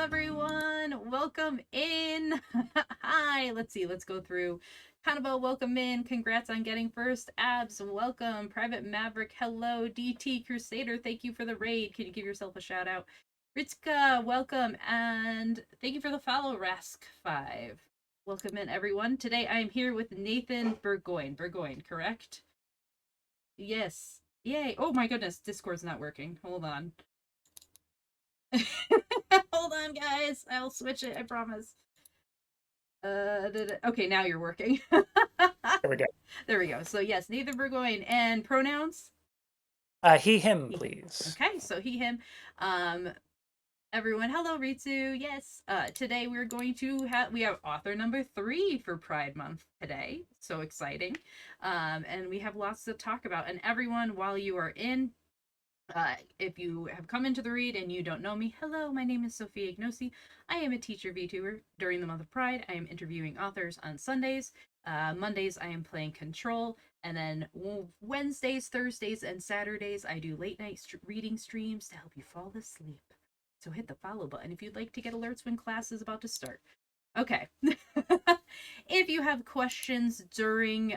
everyone. Welcome in. Hi. Let's see. Let's go through. Kanabo, welcome in. Congrats on getting first. Abs, welcome. Private Maverick, hello. DT Crusader, thank you for the raid. Can you give yourself a shout out? Ritska, welcome. And thank you for the follow, Rask5. Welcome in, everyone. Today I am here with Nathan Burgoine. Burgoine, correct? Yes. Yay. Oh my goodness. Discord's not working. Hold on. Hold on, guys. I'll switch it. I promise. Okay, now you're working. There we go. There we go. So yes, Nathan Burgoyne and pronouns. He, him, He, him. please. Okay, so he, him. Um, everyone, hello, Ritsu. Yes. Today we have author number 3 for Pride Month today. So exciting. And we have lots to talk about. And everyone, while you are in, if you have come into the read and you don't know me, hello, my name is Sophia Ignosi. I am a teacher VTuber. During the month of Pride, I am interviewing authors on Sundays. Mondays, I am playing Control. And then Wednesdays, Thursdays, and Saturdays, I do late night reading streams to help you fall asleep. So hit the follow button if you'd like to get alerts when class is about to start. Okay. If you have questions during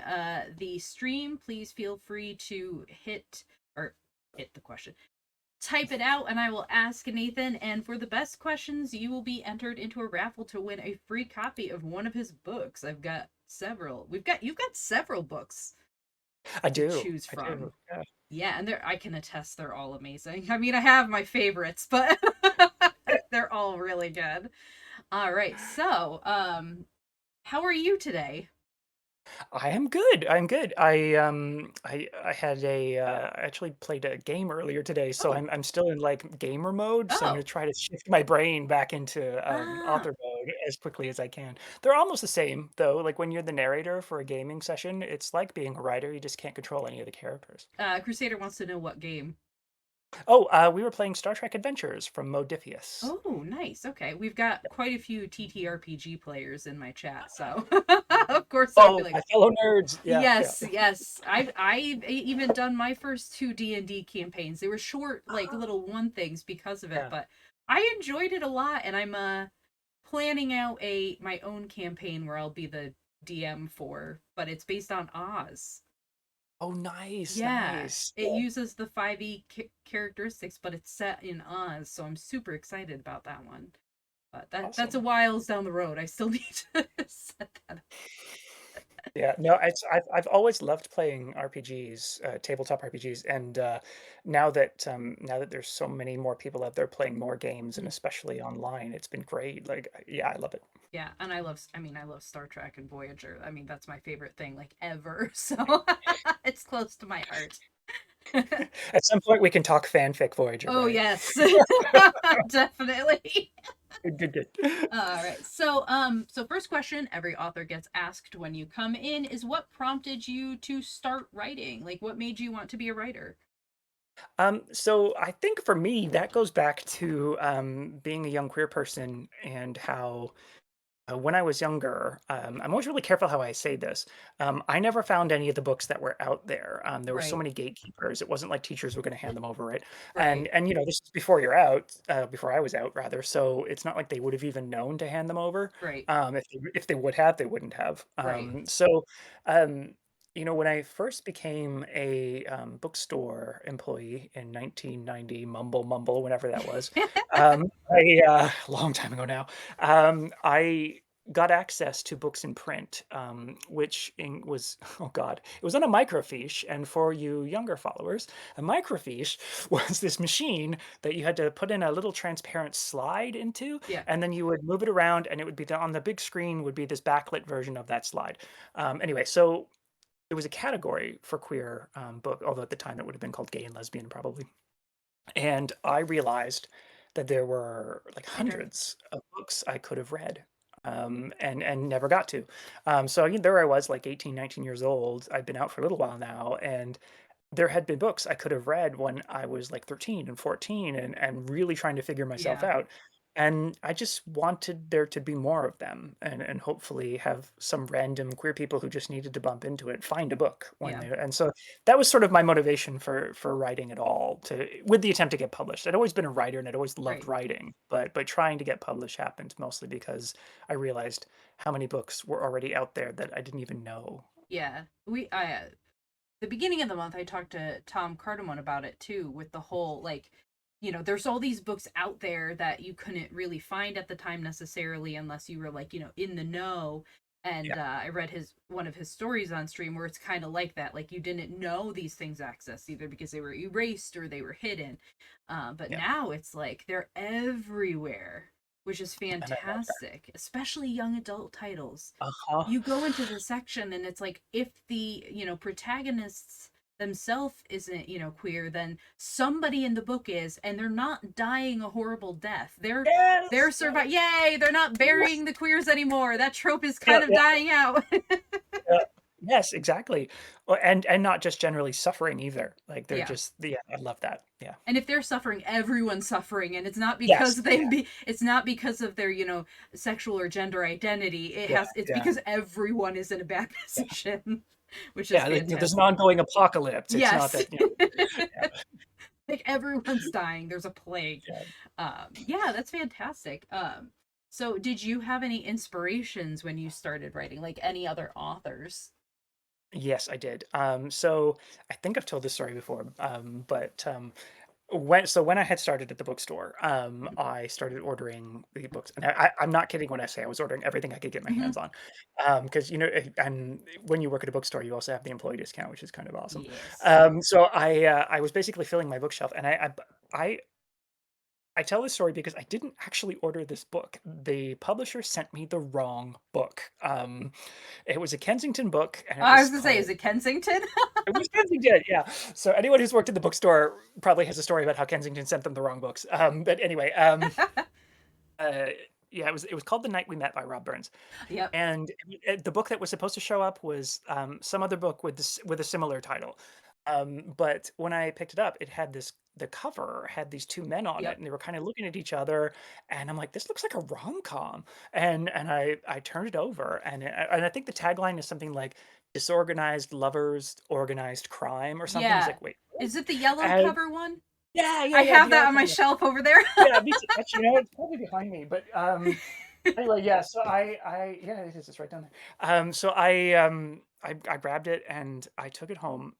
the stream, please feel free to hit the question. Type it out and I will ask Nathan. And for the best questions, you will be entered into a raffle to win a free copy of one of his books. I've got several. You've got several books I to do. choose I do. from. Yeah. Yeah, and I can attest they're all amazing. I mean, I have my favorites, but they're all really good. All right. So, how are you today? I am good. I'm good. I had I actually played a game earlier today, so Oh, I'm still in like gamer mode. So I'm gonna oh. try to shift my brain back into Ah, author mode as quickly as I can. They're almost the same though. Like when you're the narrator for a gaming session, it's like being a writer. You just can't control any of the characters. Crusader wants to know what game. Oh, we were playing Star Trek Adventures from Modifius. Oh, nice. Okay. We've got quite a few TTRPG players in my chat, so of course I'd be Oh, like, my fellow nerds. Yeah, yeah. yes, yes. I've even done my first 2 D&D campaigns. They were short, like little one things because of it, Yeah. but I enjoyed it a lot and I'm planning out a my own campaign where I'll be the DM for, but it's based on Oz. Oh, nice, Yeah, nice. it uses the 5e characteristics, but it's set in Oz, so I'm super excited about that one. But that's a Awesome. whiles down the road. I still need to set that up. Yeah, no, I've always loved playing RPGs, tabletop RPGs, and now that there's so many more people out there playing more games, and Mhm. especially online, it's been great. Like, yeah, I love it. Yeah, and I love Star Trek and Voyager. I mean, that's my favorite thing like ever. So it's close to my heart. At some point, we can talk fanfic Voyager, Oh right? yes. Definitely. Good, good, good. All right. So, so first question every author gets asked when you come in is what prompted you to start writing? Like what made you want to be a writer? So I think for me, that goes back to being a young queer person and how when I was younger, I'm always really careful how I say this. I never found any of the books that were out there. There were so Right. many gatekeepers. It wasn't like teachers were going to hand them over, right? Right. And you know, this is before you're out, before I was out, rather. So it's not like they would have even known to hand them over. Right. If they would have, they wouldn't have. Right. Um, you know, when I first became a bookstore employee in 1990, mumble, whenever that was, long time ago now. I got access to books in print, was oh god, it was on a microfiche. And for you younger followers, a microfiche was this machine that you had to put in a little transparent slide into, Yeah. and then you would move it around, and it would be on the big screen would be this backlit version of that slide. Anyway, so it was a category for queer book, although at the time it would have been called gay and lesbian probably. And I realized that there were like Hi, Dragon. hundreds of books I could have read, and never got to. So there I was, like 18, 19 years old. I'd been out for a little while now, and there had been books I could have read when I was like 13 and 14 and really trying to figure myself Yeah. out. And I just wanted there to be more of them, and hopefully have some random queer people who just needed to bump into it find a book when Yeah, they, and so that was sort of my motivation for writing it all, to with the attempt to get published. I'd always been a writer and I'd always loved right. writing, but trying to get published happened mostly because I realized how many books were already out there that I didn't even know. Yeah. The beginning of the month, I talked to Tom Cardamone about it too, with the whole like, there's all these books out there that you couldn't really find at the time necessarily unless you were like, in the know. And Yeah, I read his one of his stories on stream where it's kind of like that, like you didn't know these things access either because they were erased or they were hidden. But yeah, now it's like they're everywhere, which is and I love that. fantastic, especially young adult titles. Uh-huh. You go into the section and it's like if the protagonists themselves isn't queer, then somebody in the book is, and they're not dying a horrible death. They're Yes, yes, surviving. Yay, they're not yes. burying the queers anymore. That trope is Yeah, kind of yeah, dying out. yeah. Yes, exactly. Well, and not just generally suffering either. Like they're Yeah. just, yeah, I love that. Yeah. And if they're suffering, everyone's suffering, and it's not Yes. because Yeah. it's not because of their sexual or gender identity. Yeah. It's Yeah. because everyone is in a bad Yeah. position, which is Yeah. There's an fantastic. ongoing apocalypse. It's not Yes. that, yeah, Like everyone's dying. There's a plague. yeah. Yeah, that's fantastic. So did you have any inspirations when you started writing, like any other authors? Yes, I did. So I think I've told this story before, but when I had started at the bookstore, I started ordering the books, and I'm not kidding when I say I was ordering everything I could get my Mm-hmm. hands on, because and when you work at a bookstore, you also have the employee discount, which is kind of awesome. Yes. So I was basically filling my bookshelf, and I I tell this story because I didn't actually order this book. The publisher sent me the wrong book. It was a Kensington book, and it I was was gonna say, called. is it Kensington? It was Kensington, yeah. So anyone who's worked in the bookstore probably has a story about how Kensington sent them the wrong books. But anyway, uh, yeah, it was called The Night We Met by Rob Burns, Yep. and the book that was supposed to show up was some other book with a similar title. But when I picked it up, it had this. The cover had these two men on it, Yep. and they were kind of looking at each other, and I'm like, "This looks like a rom-com." And I turned it over, and I think the tagline is something like "Disorganized lovers, organized crime" or something. I was Yeah. like, "Wait, what?" Is it the yellow And cover one? yeah, yeah, I yeah, the have that yellow on my cover. shelf over there. Yeah, me too. Actually, it's probably behind me, but anyway, yeah. So yeah, it is. It's right down there. So I grabbed it and I took it home.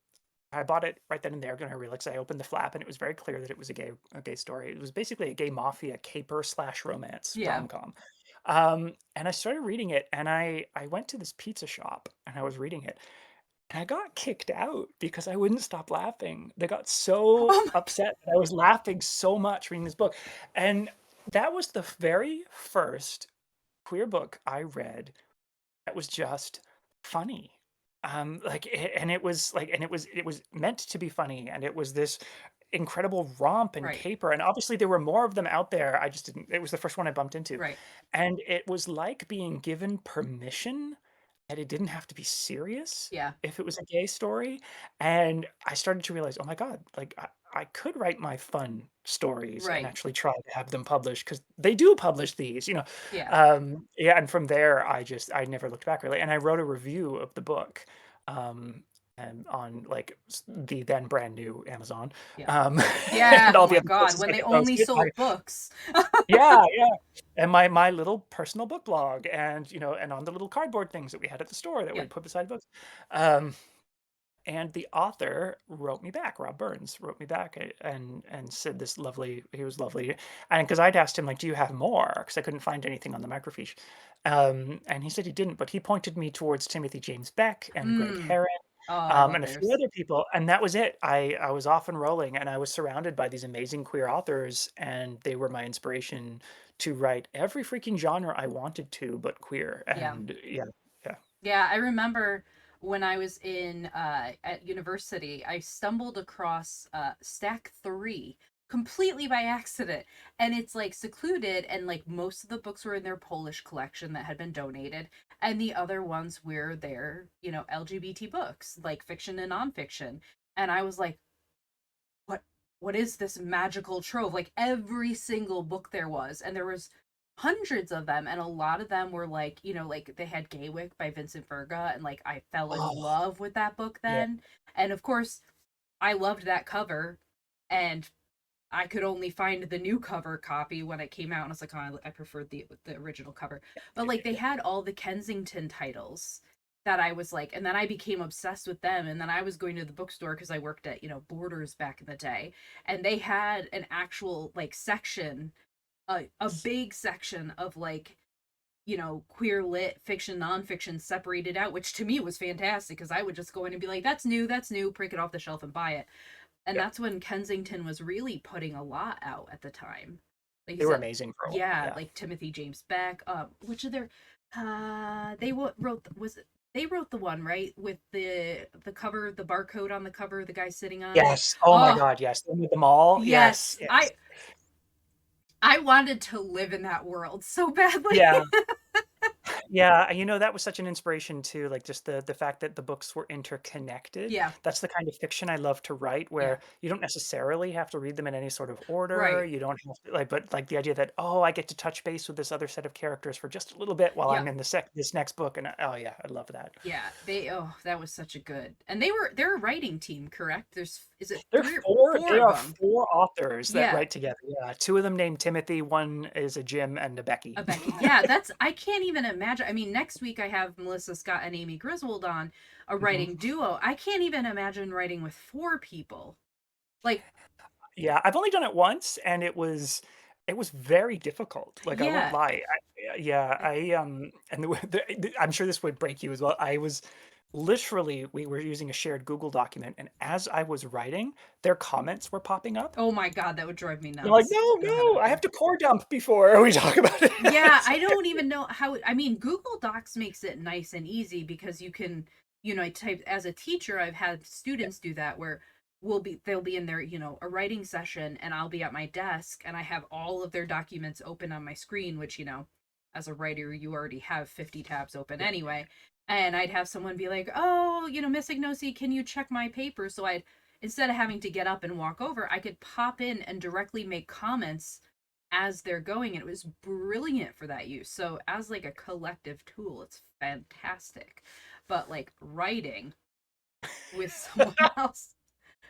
I bought it right then and there. Gonna relax. I opened the flap, and it was very clear that it was a gay story. It was basically a gay mafia caper slash romance Yeah. rom com. And I started reading it, and I went to this pizza shop, and I was reading it, and I got kicked out because I wouldn't stop laughing. They got so Oh my upset that I was laughing so much reading this book, and that was the very first queer book I read that was just funny. Like, and it was like, and it was meant to be funny, and it was this incredible romp and Right. caper, and obviously there were more of them out there. I just didn't. It was the first one I bumped into, Right. and it was like being given permission that it didn't have to be serious Yeah. if it was a gay story. And I started to realize, oh my God, like I could write my fun stories and Right. actually try to have them published because they do publish these, you know. Yeah. Yeah, and from there, I never looked back really, and I wrote a review of the book, um, and on like the then brand new Amazon, Yeah. um, Yeah. and Oh all the my other God. places When I they could post only it. sold books. Yeah, yeah, and my little personal book blog, and and on the little cardboard things that we had at the store that we Yeah. put beside books. Um, and the author wrote me back. Rob Burns wrote me back, and said this lovely. He was lovely, and because I'd asked him like, "Do you have more?" Because I couldn't find anything on the microfiche, and he said he didn't, but he pointed me towards Timothy James Beck and Greg Mm. Herron, Oh, I love and a few theirs. other people, and that was it. I was off and rolling, and I was surrounded by these amazing queer authors, and they were my inspiration to write every freaking genre I wanted to, but queer. Yeah. And yeah, yeah, Yeah, I remember when I was in at university, I stumbled across Stack 3 completely by accident. And it's like secluded and like most of the books were in their Polish collection that had been donated and the other ones were their, LGBT books, like fiction and nonfiction. And I was like, what what is this magical trove? Like every single book there was, and there was hundreds of them, and a lot of them were like, like they had Gaywick by Vincent Verga, and like I fell in Oh, love with that book yeah. then. And of course, I loved that cover, and I could only find the new cover copy when it came out, and I was like, oh, I preferred the original cover. But like they Yeah. had all the Kensington titles that I was like, and then I became obsessed with them. And then I was going to the bookstore because I worked at Borders back in the day, and they had an actual like section, a big section of like queer lit fiction, nonfiction separated out, which to me was fantastic because I would just go in and be like, that's new, break it off the shelf and buy it. And Yeah. that's when Kensington was really putting a lot out at the time. Like you They were said, amazing for a while. yeah, Yeah. like Timothy James Beck. Which of their they wrote was it, they wrote the one right with the cover, the barcode on the cover, the guy sitting on it. Yes. Oh my Oh God, yes. The one with them all. Yes, yes, yes. I wanted to live in that world so badly. Yeah. Yeah, that was such an inspiration too, like, just the fact that the books were interconnected. Yeah, That's the kind of fiction I love to write, yeah, where you don't necessarily have to read them in any sort of order, right, you don't have to but, like, the idea that, "Oh, I get to touch base with this other set of characters for just a little bit while yeah. I'm in this next book," and oh, yeah, I love that. Yeah, that was such a good. And they're a writing team, correct? There's is it four There of are them? 4 authors that Yeah, write together, yeah, 2 of them named Timothy, 1 is a Jim, and a Becky. a Becky. Yeah, that's I can't even imagine. I mean, next week I have Melissa Scott and Amy Griswold on a Mhm. writing duo. I can't even imagine writing with four people. Like, Yeah, I've only done it once, and it was very difficult, like, I won't yeah. lie. Yeah, and I'm sure this would break you as well. I was literally we were using a shared Google document, and as I was writing, their comments were popping up. Oh my God, that would drive me I'm like, nuts. "No, Go ahead no, about I have them. to core dump before we talk about it." Yeah, It's I like don't even know how. I mean, Google Docs makes it nice and easy because you can, I type as a teacher, I've had yeah, students do that where they'll be in their, a writing session and I'll be at my desk and I have all of their documents open on my screen, which, as a writer, you already have 50 tabs open yeah, anyway. And I'd have someone be like, "Oh, Miss Ignosi, can you check my paper?" So I'd instead of having to get up and walk over, I could pop in and directly make comments as they're going, and it was brilliant for that use. So as like a collective tool, it's fantastic. But like writing with someone else,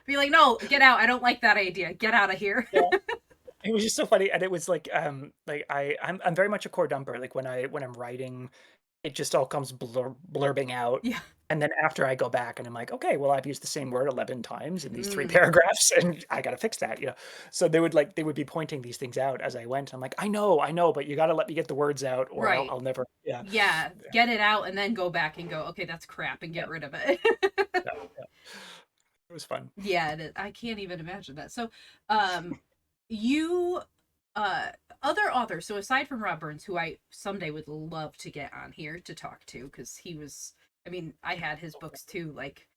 be like, no, get out, I don't like that idea, get out of here. yeah. It was just so funny, and it was like I'm very much a core dumper, like, when I'm writing, it just all comes blurbing out, Yeah. and then after I go back and I'm like, "Okay, well, I've used the same word 11 times in these 3 Mm, paragraphs, and I gotta fix that," you know? So they would be pointing these things out as I went. I'm like, I know, but you gotta let me get the words out or right, I'll never." Yeah. yeah, Yeah, get it out and then go back and go, okay, that's crap, and yeah, get rid of it. yeah, yeah. It was fun. Yeah, I can't even imagine that. So um you uh other authors, so aside from Rob Burns, who I someday would love to get on here to talk to, because he was, I mean, I had his books too, like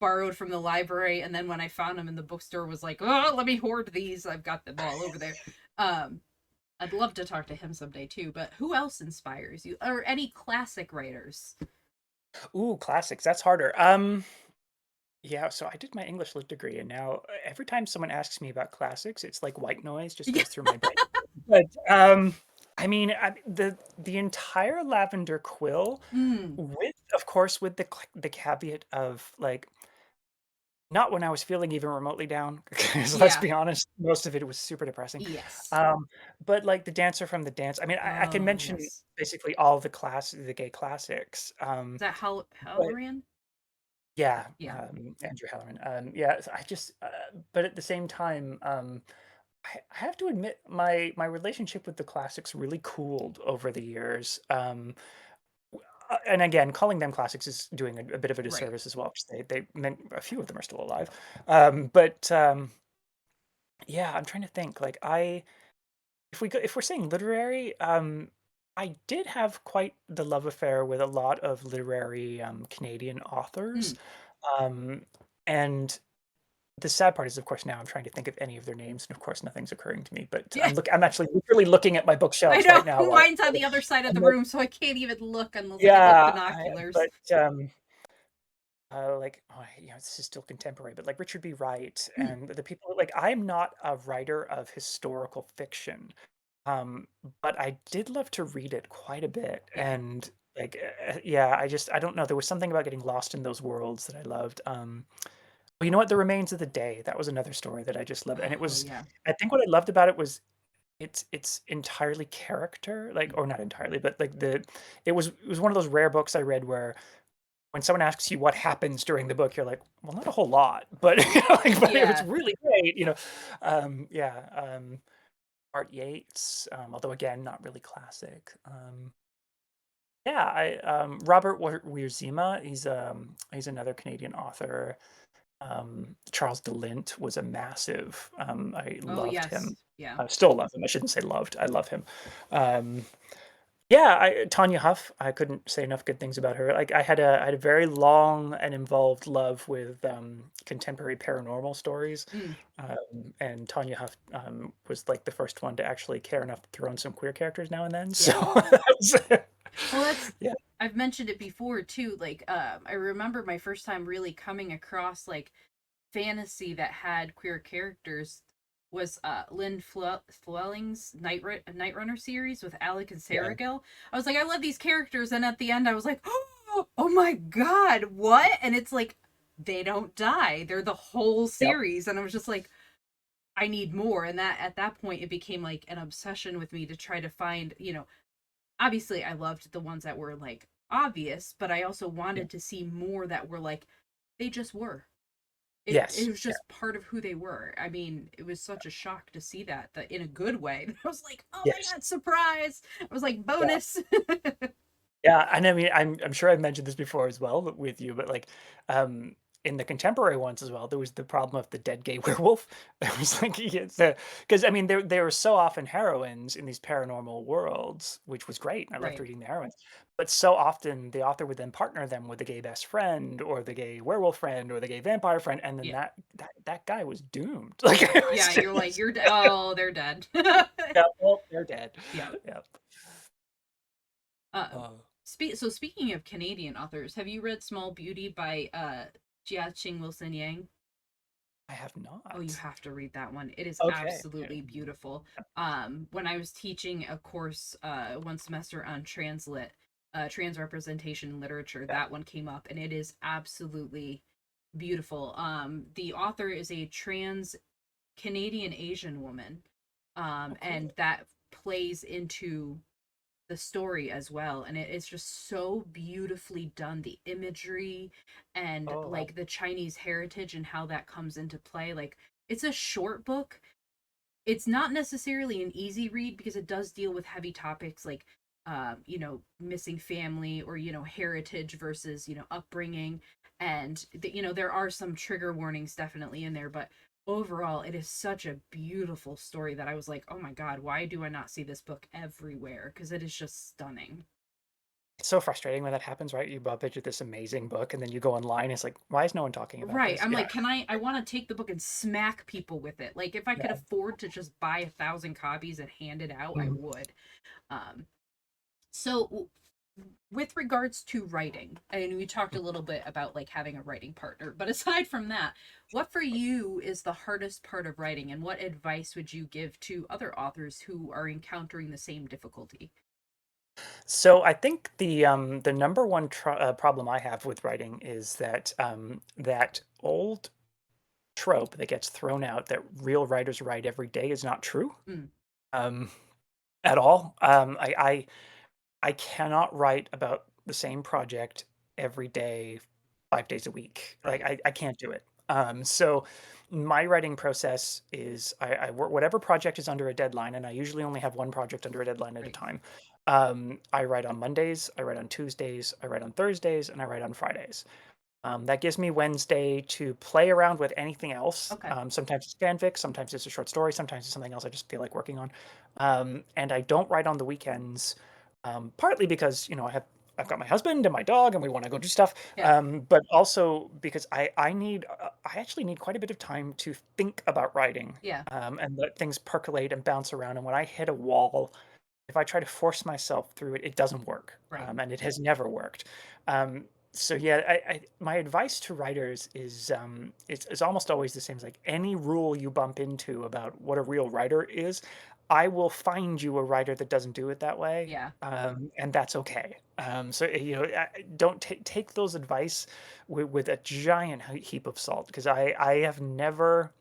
borrowed from the library, and then when I found them in the bookstore was like, oh, let me hoard these, I've got them all over there. um I'd love to talk to him someday too. But who else inspires you, or any classic writers? Ooh, classics, that's harder. Yeah, so I did my English lit degree, and now every time someone asks me about classics, it's like white noise just Yeah. goes through my brain. But, I mean, the entire Lavender Quill Mm, with of course, with the caveat of, like, not when I was feeling even remotely down, because let's yeah, be honest, most of it was super depressing. yes. Um, but, like, The Dancer from the Dance, I mean, I can Oh mention yes. basically all the gay classics, Is that but Halloran? yeah, Yeah. Andrew Halloran, yeah, so I just, but at the same time, I have to admit my relationship with the classics really cooled over the years, and again, calling them classics is doing a bit of a Right. disservice as well, 'cause they meant a few of them are still alive, but, yeah, I'm trying to think, like, if we're saying literary, I did have quite the love affair with a lot of literary, Canadian authors, Mm. um, and the sad part is, of course, now I'm trying to think of any of their names, and of course, nothing's occurring to me, but Yeah. I'm actually literally looking at my I bookshelves know. right now while Mine's on the other side of I'm the like, room, so I can't even look unless I get like yeah, binoculars. but, like, this is still contemporary, but like Richard B. Wright Mm, and the people like I'm not a writer of historical fiction, um, but I did love to read it quite a bit, yeah. and like, yeah, I don't know, there was something about getting lost in those worlds that I loved. Well, you know what? The Remains of the Day, that was another story that I just loved, and it Oh was yeah. I think what I loved about it was it's entirely character, like or not entirely, but like it was one of those rare books I read where when someone asks you what happens during the book, you're like, "Well, not a whole lot," but, like, but it was Yeah. really great, you know? Yeah, Art Yates, although again, not really classic. Yeah, Robert Wierzima, he's another Canadian author. Charles DeLint was a massive, I Oh loved him. yes. Yeah. I still love him, I shouldn't say loved, I love him. Um Yeah, Tanya Huff, I couldn't say enough good things about her. Like, I had a very long and involved love with, contemporary paranormal stories, Mm, and Tanya Huff, was, like, the first one to actually care enough to throw in some queer characters now and then, so yeah. that's Well, that's yeah, I've mentioned it before too. Like, I remember my first time really coming across like fantasy that had queer characters was Lynn Flelling's Night Runner series with Alec and yeah, Sarah Gill. I was like, I love these characters, and at the end, I was like, oh my god, what? And it's like they don't die; they're the whole yep, series, and I was just like, I need more. And that at that point, it became like an obsession with me to try to find, obviously I loved the ones that were like obvious, but I also yeah, wanted to see more that were like they just were. It yes, was yeah, just part of who they were. I mean, it was such a shock to see that in a good way. I was like, "Oh my yes. god, surprise." I was like, Yeah. "Bonus." Yeah, and I mean, I'm sure I've mentioned this before as well with you, but like, in the contemporary ones as well, there was the problem of the dead gay werewolf. There was like, because I mean, they were so often heroines in these paranormal worlds, which was great. I loved Right. reading the heroines, but so often the author would then partner them with the gay best friend, or the gay werewolf friend, or the gay vampire friend, and then Yeah. that guy was doomed. Like, it was Yeah, you're like, just, "You're oh, they're dead." yeah, well, they're dead. Yeah. Yeah. Uh, Uh, so speaking of Canadian authors, have you read Small Beauty by Jia Qing Wilson Yang? I have Oh, you not. have to read that one. It is Okay. absolutely beautiful. When I was teaching a course one semester on trans representation in literature, Yeah. that one came up and it is absolutely beautiful. The author is a trans Canadian Asian woman. Oh, And cool. that plays into the story as well, and it's just so beautifully done, the imagery and Oh, wow. like the Chinese heritage and how that comes into play. Like, it's a short book. It's not necessarily an easy read because it does deal with heavy topics like missing family, or heritage versus upbringing. And there are some trigger warnings definitely in there, but overall it is such a beautiful story that I was like, oh my god, why do I not see this book everywhere? Because it is just stunning. It's so frustrating when that happens, right? You bump into this amazing book, and then you go online, it's like, "Why is no one talking about Right. this?" I'm Yeah, like, I want to take the book and smack people with it. Like, if I could yeah. afford to just buy 1,000 copies and hand it out, I Mhm. would. Um, so with regards to writing, and we talked a little bit about like having a writing partner, but aside from that, what for you is the hardest part of writing, and what advice would you give to other authors who are encountering the same difficulty? So, I think the number one problem I have with writing is that, that old trope that gets thrown out that real writers write every day is not true, Mm, um, at all. I cannot write about the same project every day, 5 days a week. Like, right. I can't do it. So my writing process is I work whatever project is under a deadline, and I usually only have 1 project under a deadline at a Right. time. I write on Mondays, I write on Tuesdays, I write on Thursdays, and I write on Fridays. That gives me Wednesday to play around with anything else. Okay. Sometimes it's fanfic, sometimes it's a short story, sometimes it's something else I just feel like working on. And I don't write on the weekends, partly because I've got my husband and my dog, and we want to go do stuff. Yeah. But also because I actually need quite a bit of time to think about writing, Yeah. and let things percolate and bounce around. And when I hit a wall, if I try to force myself through it, it doesn't work, Right. and it has never worked. Um, So yeah, my advice to writers is it's almost always the same. It's like any rule you bump into about what a real writer is, I will find you a writer that doesn't do it that way, Yeah. and that's okay. So don't take those advice with a giant heap of salt, because I have never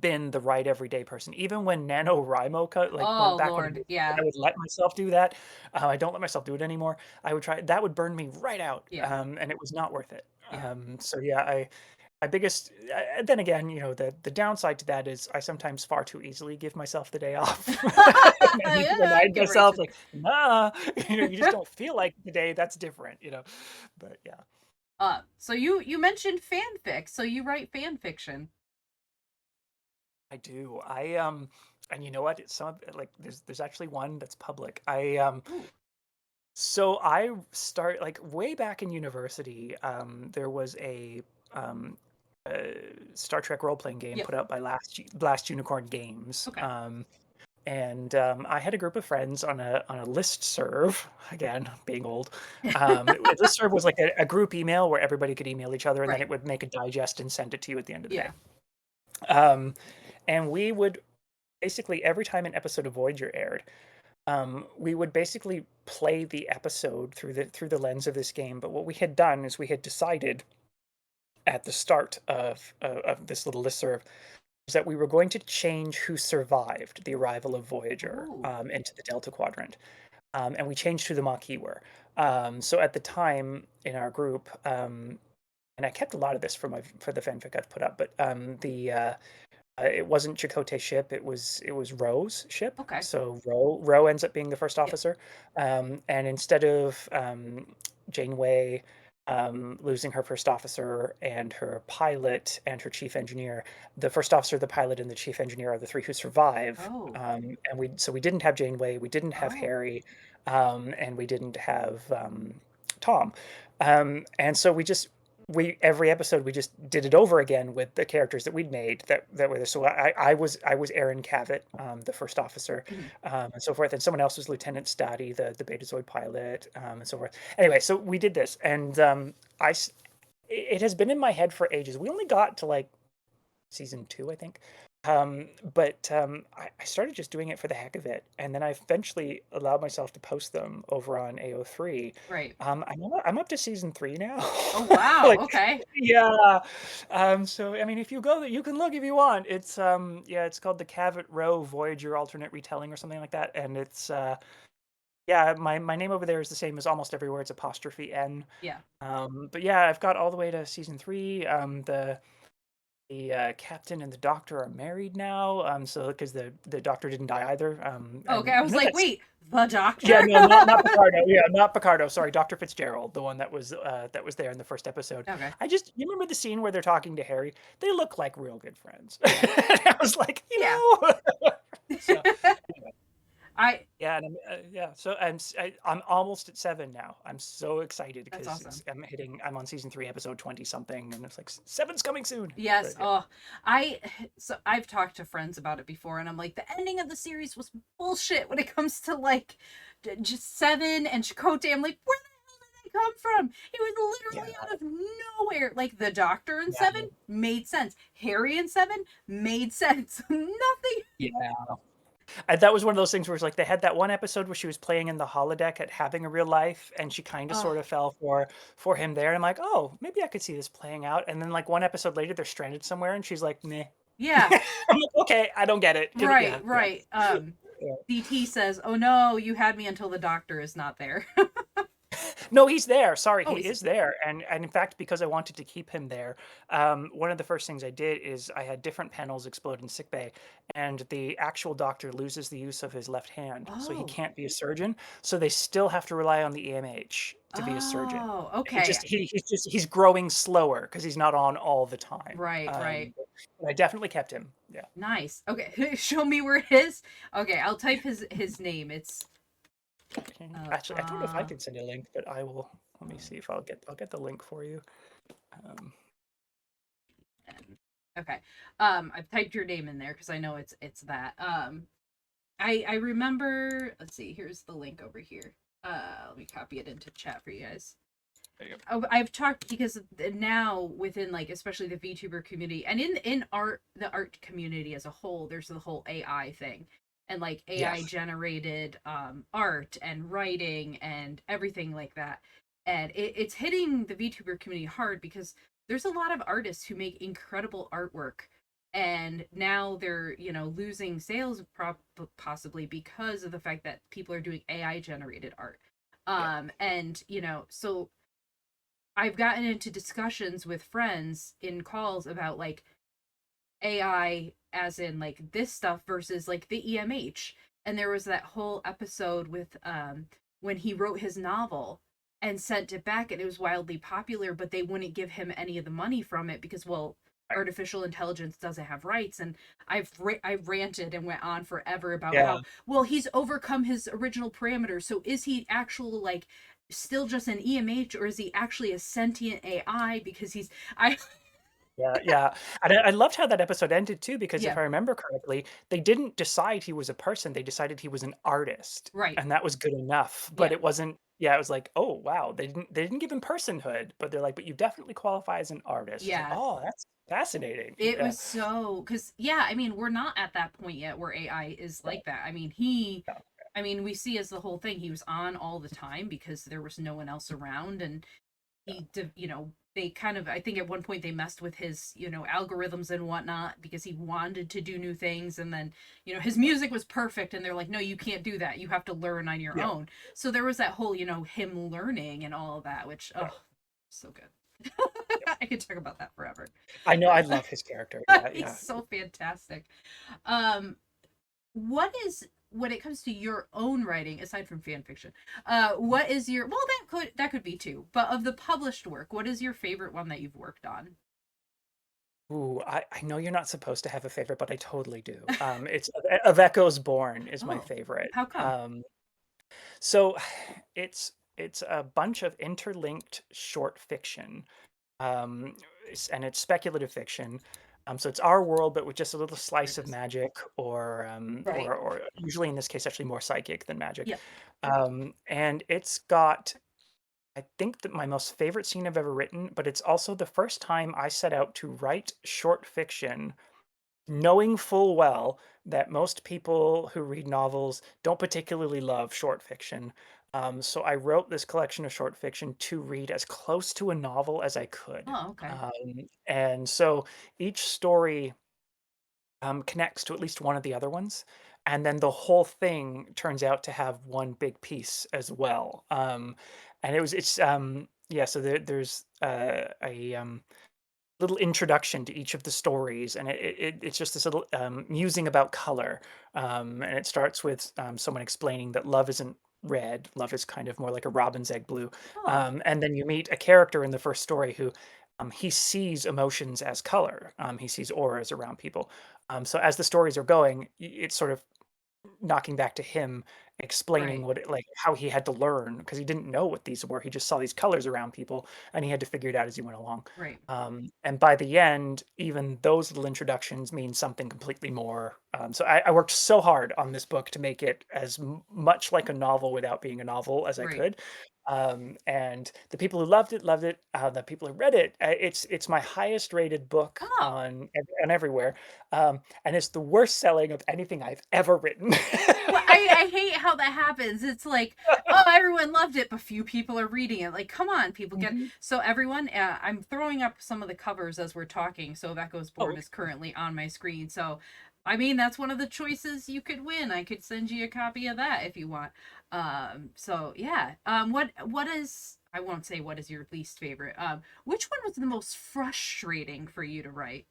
been the right everyday person. Even when NaNoWriMo like went Oh back Lord. when Yeah. I would let myself do that, I don't let myself do it anymore. I would try that would burn me right out, Yeah. and it was not worth it. Yeah. So yeah, my biggest then again, the downside to that is I sometimes far too easily give myself the day off. And I need to Yeah, I remind can relate myself to like, nah, you just don't feel like today. That's different. But yeah, so you mentioned fanfic, so you write fan fiction. I do. And you know what? It's some like there's actually one that's public. Ooh. So I start like way back in university. There was a um, uh, Star Trek role playing game Yep. put out by Last Unicorn Games, Okay. and I had a group of friends on a list serve. Again, being old, list serve was like a group email where everybody could email each other, and then Right. it would make a digest and send it to you at the end of the day. Yeah. Um, and we would basically every time an episode of Voyager aired, we would basically play the episode through the lens of this game. But what we had done is we had decided at the start of this little listserv is that we were going to change who survived the arrival of Voyager Ooh. into the Delta Quadrant, and we changed who the Maquis were. So at the time in our group, and I kept a lot of this for the fanfic I've put up, but the it wasn't Chakotay's ship. It was Ro's ship. Okay. So Ro ends up being the first Yep. officer, and instead of Janeway losing her first officer and her pilot and her chief engineer, the first officer, the pilot, and the chief engineer are the three who survive. Oh. And we didn't have Janeway, we didn't have Oh. Harry, and we didn't have Tom, and so we every episode we just did it over again with the characters that we'd made that were there. So I was Aaron Cavett, the first officer, Mhm. and so forth, and someone else was Lieutenant Stati, the Betazoid pilot, and so forth. Anyway, so we did this, and it has been in my head for ages. We only got to like season two, I think. But I started just doing it for the heck of it, and then I eventually allowed myself to post them over on AO3. Right. I'm up to season three now. Oh wow. Like, Okay. yeah. So I mean, if you go there, you can look if you want. It's called the Cavett Row Voyager alternate retelling or something like that, and it's yeah, my name over there is the same as almost everywhere. It's apostrophe N. Yeah. But yeah, I've got all the way to season three. The captain and the doctor are married now. So because the doctor didn't die either. Okay. And I you was know like, that's wait, the doctor? yeah, no, not Picardo. Yeah, not Picardo. Sorry, Dr. Fitzgerald, the one that was there in the first episode. Okay. You remember the scene where they're talking to Harry? They look like real good friends. Yeah. I was like, Yeah. so anyway, I yeah, yeah. So I'm almost at 7 now. I'm so excited That's because awesome. I'm on season 3, episode 20 something, and it's like seven's coming soon. Yes. But yeah. Oh, I so I've talked to friends about it before, and I'm like, the ending of the series was bullshit when it comes to like just Seven and Chakotay. I'm like, where the hell did they come from? It was Yeah, literally out of nowhere. Like the Doctor in yeah, Seven made sense. Harry in Seven made sense. Nothing. yeah. That was one of those things where it's like they had that one episode where she was playing in the holodeck at having a real life, and she kind of Oh, sort of fell for him there. And I'm like, oh, maybe I could see this playing out. And then like one episode later, they're stranded somewhere, and she's like, meh. yeah. I'm like, okay, I don't get it. Right. Yeah, yeah, Right. yeah. DT says, "Oh no, you had me until the Doctor is not there." No, he's there. Sorry, Oh, he he's is there. And in fact, because I wanted to keep him there, one of the first things I did is I had different panels explode in sickbay, and the actual doctor loses the use of his left hand, so he oh. can't be a surgeon. So they still have to rely on the EMH to be a surgeon. Oh, He okay. just he's growing slower because he's not on all the time. Right, right. But I definitely kept him. Yeah. Nice. Okay, show me where it is. Okay, I'll type his name. It's Okay. uh, Actually, I don't know if I uh can send a link, but I will. Let me see if I'll get the link for you. Um, okay. I've typed your name in there because I know it's that. I remember. Let's see. Here's the link over here. Let me copy it into chat for you guys. I've talked because now within like especially the VTuber community and in art the art community as a whole, there's the whole AI thing and like AI Yes. generated art and writing and everything like that. And it's hitting the VTuber community hard because there's a lot of artists who make incredible artwork and now they're losing sales possibly because of the fact that people are doing AI generated art. Yep. And so I've gotten into discussions with friends in calls about like AI as in like this stuff versus like the EMH. And there was that whole episode with when he wrote his novel and sent it back and it was wildly popular, but they wouldn't give him any of the money from it because well, Right. artificial intelligence doesn't have rights and I ranted and went on forever about Yeah. how well he's overcome his original parameters. So is he actual like still just an EMH or is he actually a sentient AI because he's I Yeah, yeah, and I loved how that episode ended too, because if yeah, I remember correctly, they didn't decide he was a person, they decided he was an artist, right. and that was good enough, but Yeah. it wasn't yeah, it was like, "Oh, wow," they didn't give him personhood, but they're like, "But you definitely qualify as an artist." It's like, Yeah. "Oh, that's fascinating." It Yeah, was so cuz yeah, I mean, we're not at that point yet where AI is yeah, like that. yeah, I mean, we see as the whole thing he was on all the time because there was no one else around and yeah, they kind of I think at one point they messed with his algorithms and whatnot because he wanted to do new things and then his music was perfect and they're like no you can't do that you have to learn on your yeah, own so there was that whole him learning and all of that which yeah, oh so good. yep. I could talk about that forever. I know, I love his character, yeah, He's yeah. so fantastic. um what is when it comes to your own writing aside from fan fiction, what is your well that could be too but of the published work what is your favorite one that you've worked on? Ooh, I know you're not supposed to have a favorite, but I totally do. It's Of Echoes Born is my Oh, favorite. how come? So it's a bunch of interlinked short fiction, and it's speculative fiction. So it's our world, but with just a little There slice it of is. magic, or Right. or usually in this case, actually more psychic than magic. Yep. And it's got, I think that my most favorite scene I've ever written, but it's also the first time I set out to write short fiction knowing full well that most people who read novels don't particularly love short fiction. So I wrote this collection of short fiction to read as close to a novel as I could. Oh, okay. And so each story connects to at least one of the other ones. And then the whole thing turns out to have one big piece as well. And yeah, so there's a little introduction to each of the stories, and it's just this little musing about color, and it starts with someone explaining that love isn't red, love is kind of more like a robin's egg blue, Oh, and then you meet a character in the first story who he sees emotions as color, he sees auras around people, so as the stories are going, it's sort of knocking back to him explaining right. how he had to learn because he didn't know what these were. He just saw these colors around people, and he had to figure it out as he went along. Right. And by the end, even those little introductions mean something completely more. So I worked so hard on this book to make it as much like a novel without being a novel as I Right. could. And the people who loved it loved it. The people who read it, it's my highest rated book Oh, on everywhere, and it's the worst selling of anything I've ever written. well, I hate how that happens. It's like, oh, everyone loved it, but few people are reading it. Like, come on, people get Mhm. so everyone. I'm throwing up some of the covers as we're talking. So that goes Oh, born okay. is currently on my screen. So, I mean, that's one of the choices you could win. I could send you a copy of that if you want. So yeah. What is I won't say what is your least favorite. Which one was the most frustrating for you to write?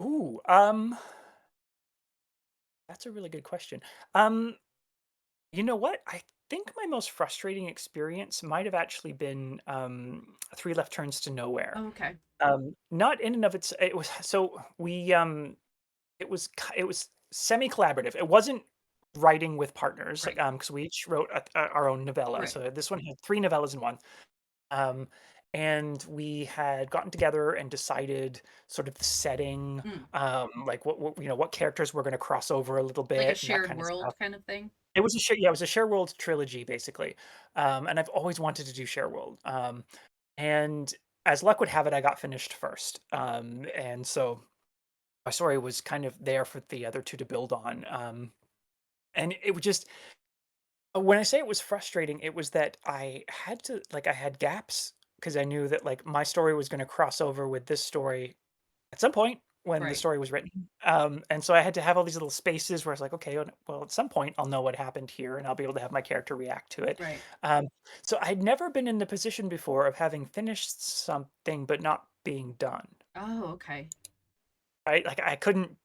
Ooh, that's a really good question. Um, you know what? I think my most frustrating experience might have actually been Three Left Turns to Nowhere. Oh, okay. Not in and of it was so we it was semi-collaborative. It wasn't writing with partners, like Right. because we each wrote our own novella. Right. So this one had three novellas in one. Um, and we had gotten together and decided sort of the setting, Mm. like what characters were going to cross over a little Like a bit and that shared kind of stuff. world kind of thing. It was a share world trilogy basically, and I've always wanted to do share world. And as luck would have it, I got finished first. And so my story was kind of there for the other two to build on. And it was just when I say it was frustrating, it was that I had to like I had gaps because I knew that like my story was going to cross over with this story at some point when the Right. story was written. And so I had to have all these little spaces where it's like, okay, well, at some point I'll know what happened here and I'll be able to have my character react to it. Right. Um, so I'd never been in the position before of having finished something but not being done. Oh, okay. Right? Like I couldn't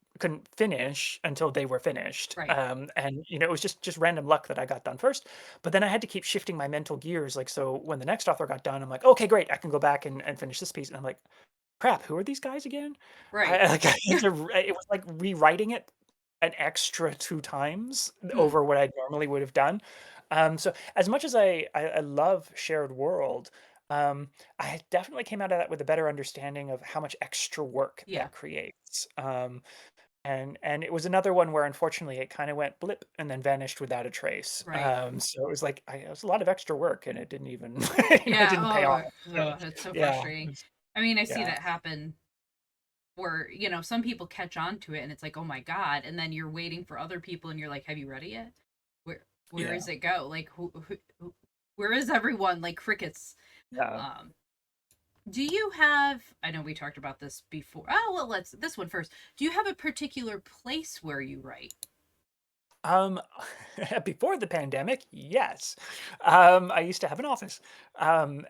finish until they were finished. Right. And it was just random luck that I got done first. But then I had to keep shifting my mental gears. Like so when the next author got done, I'm like, okay, great, I can go back and finish this piece. And I'm like, crap, who are these guys again? Right. I had to it was like rewriting it an extra 2 times Hmm. over what I normally would have done. So as much as I love shared world, I definitely came out of that with a better understanding of how much extra work Yeah. that creates. And it was another one where unfortunately it kind of went blip and then vanished without a trace. Right. So it was like it was a lot of extra work and it didn't even it Yeah. didn't pay off. Oh, So it's so yeah, frustrating. I mean, I see yeah, that happen where, some people catch on to it and it's like, oh my God. And then you're waiting for other people and you're like, have you read it yet? Where yeah, does it go? Like, where is everyone? Like crickets. yeah. Um, do you have, I know we talked about this before. Oh, well, this one first. Do you have a particular place where you write? Um, before the pandemic, yes. I used to have an office.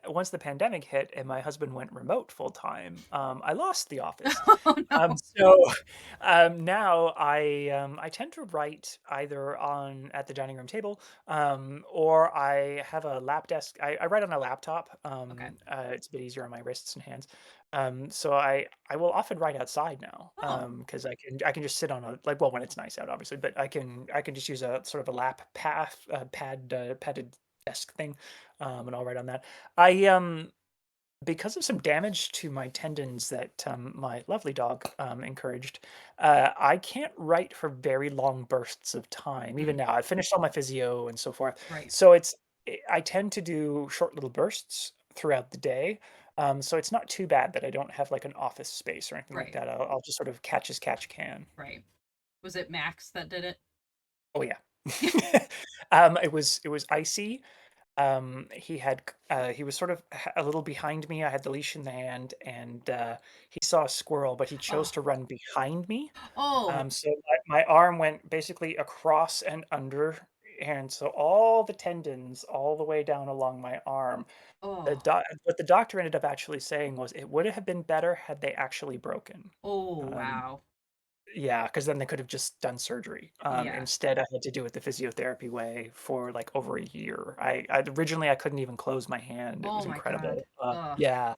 Once the pandemic hit and my husband went remote full time, I lost the office. Oh, no. So now I tend to write either on at the dining room table, or I have a lap desk. I write on a laptop. Okay. It's a bit easier on my wrists and hands. So I will often write outside now, Oh, because I can just sit on a like well when it's nice out obviously, but I can just use a sort of a lap path padded desk thing, and I'll write on that. I Because of some damage to my tendons that my lovely dog encouraged, I can't write for very long bursts of time. hmm, Even now, I've finished all my physio and so forth. right. So I tend to do short little bursts throughout the day. So it's not too bad that I don't have like an office space or anything like Right. that. I'll just sort of catch as catch can. Right. Was it Max that did it? Oh yeah. It was icy. He was sort of a little behind me. I had the leash in the hand, and he saw a squirrel, but he chose Oh, to run behind me. oh, So my arm went basically across and under, and so all the tendons all the way down along my arm. oh, What the doctor ended up actually saying was it would have been better had they actually broken. oh, Um, wow. yeah, because then they could have just done surgery. Yeah. Instead, I had to do it the physiotherapy way for, like, over a year. I originally, I couldn't even close my hand. It Oh was my God. incredible. Ugh. Yeah.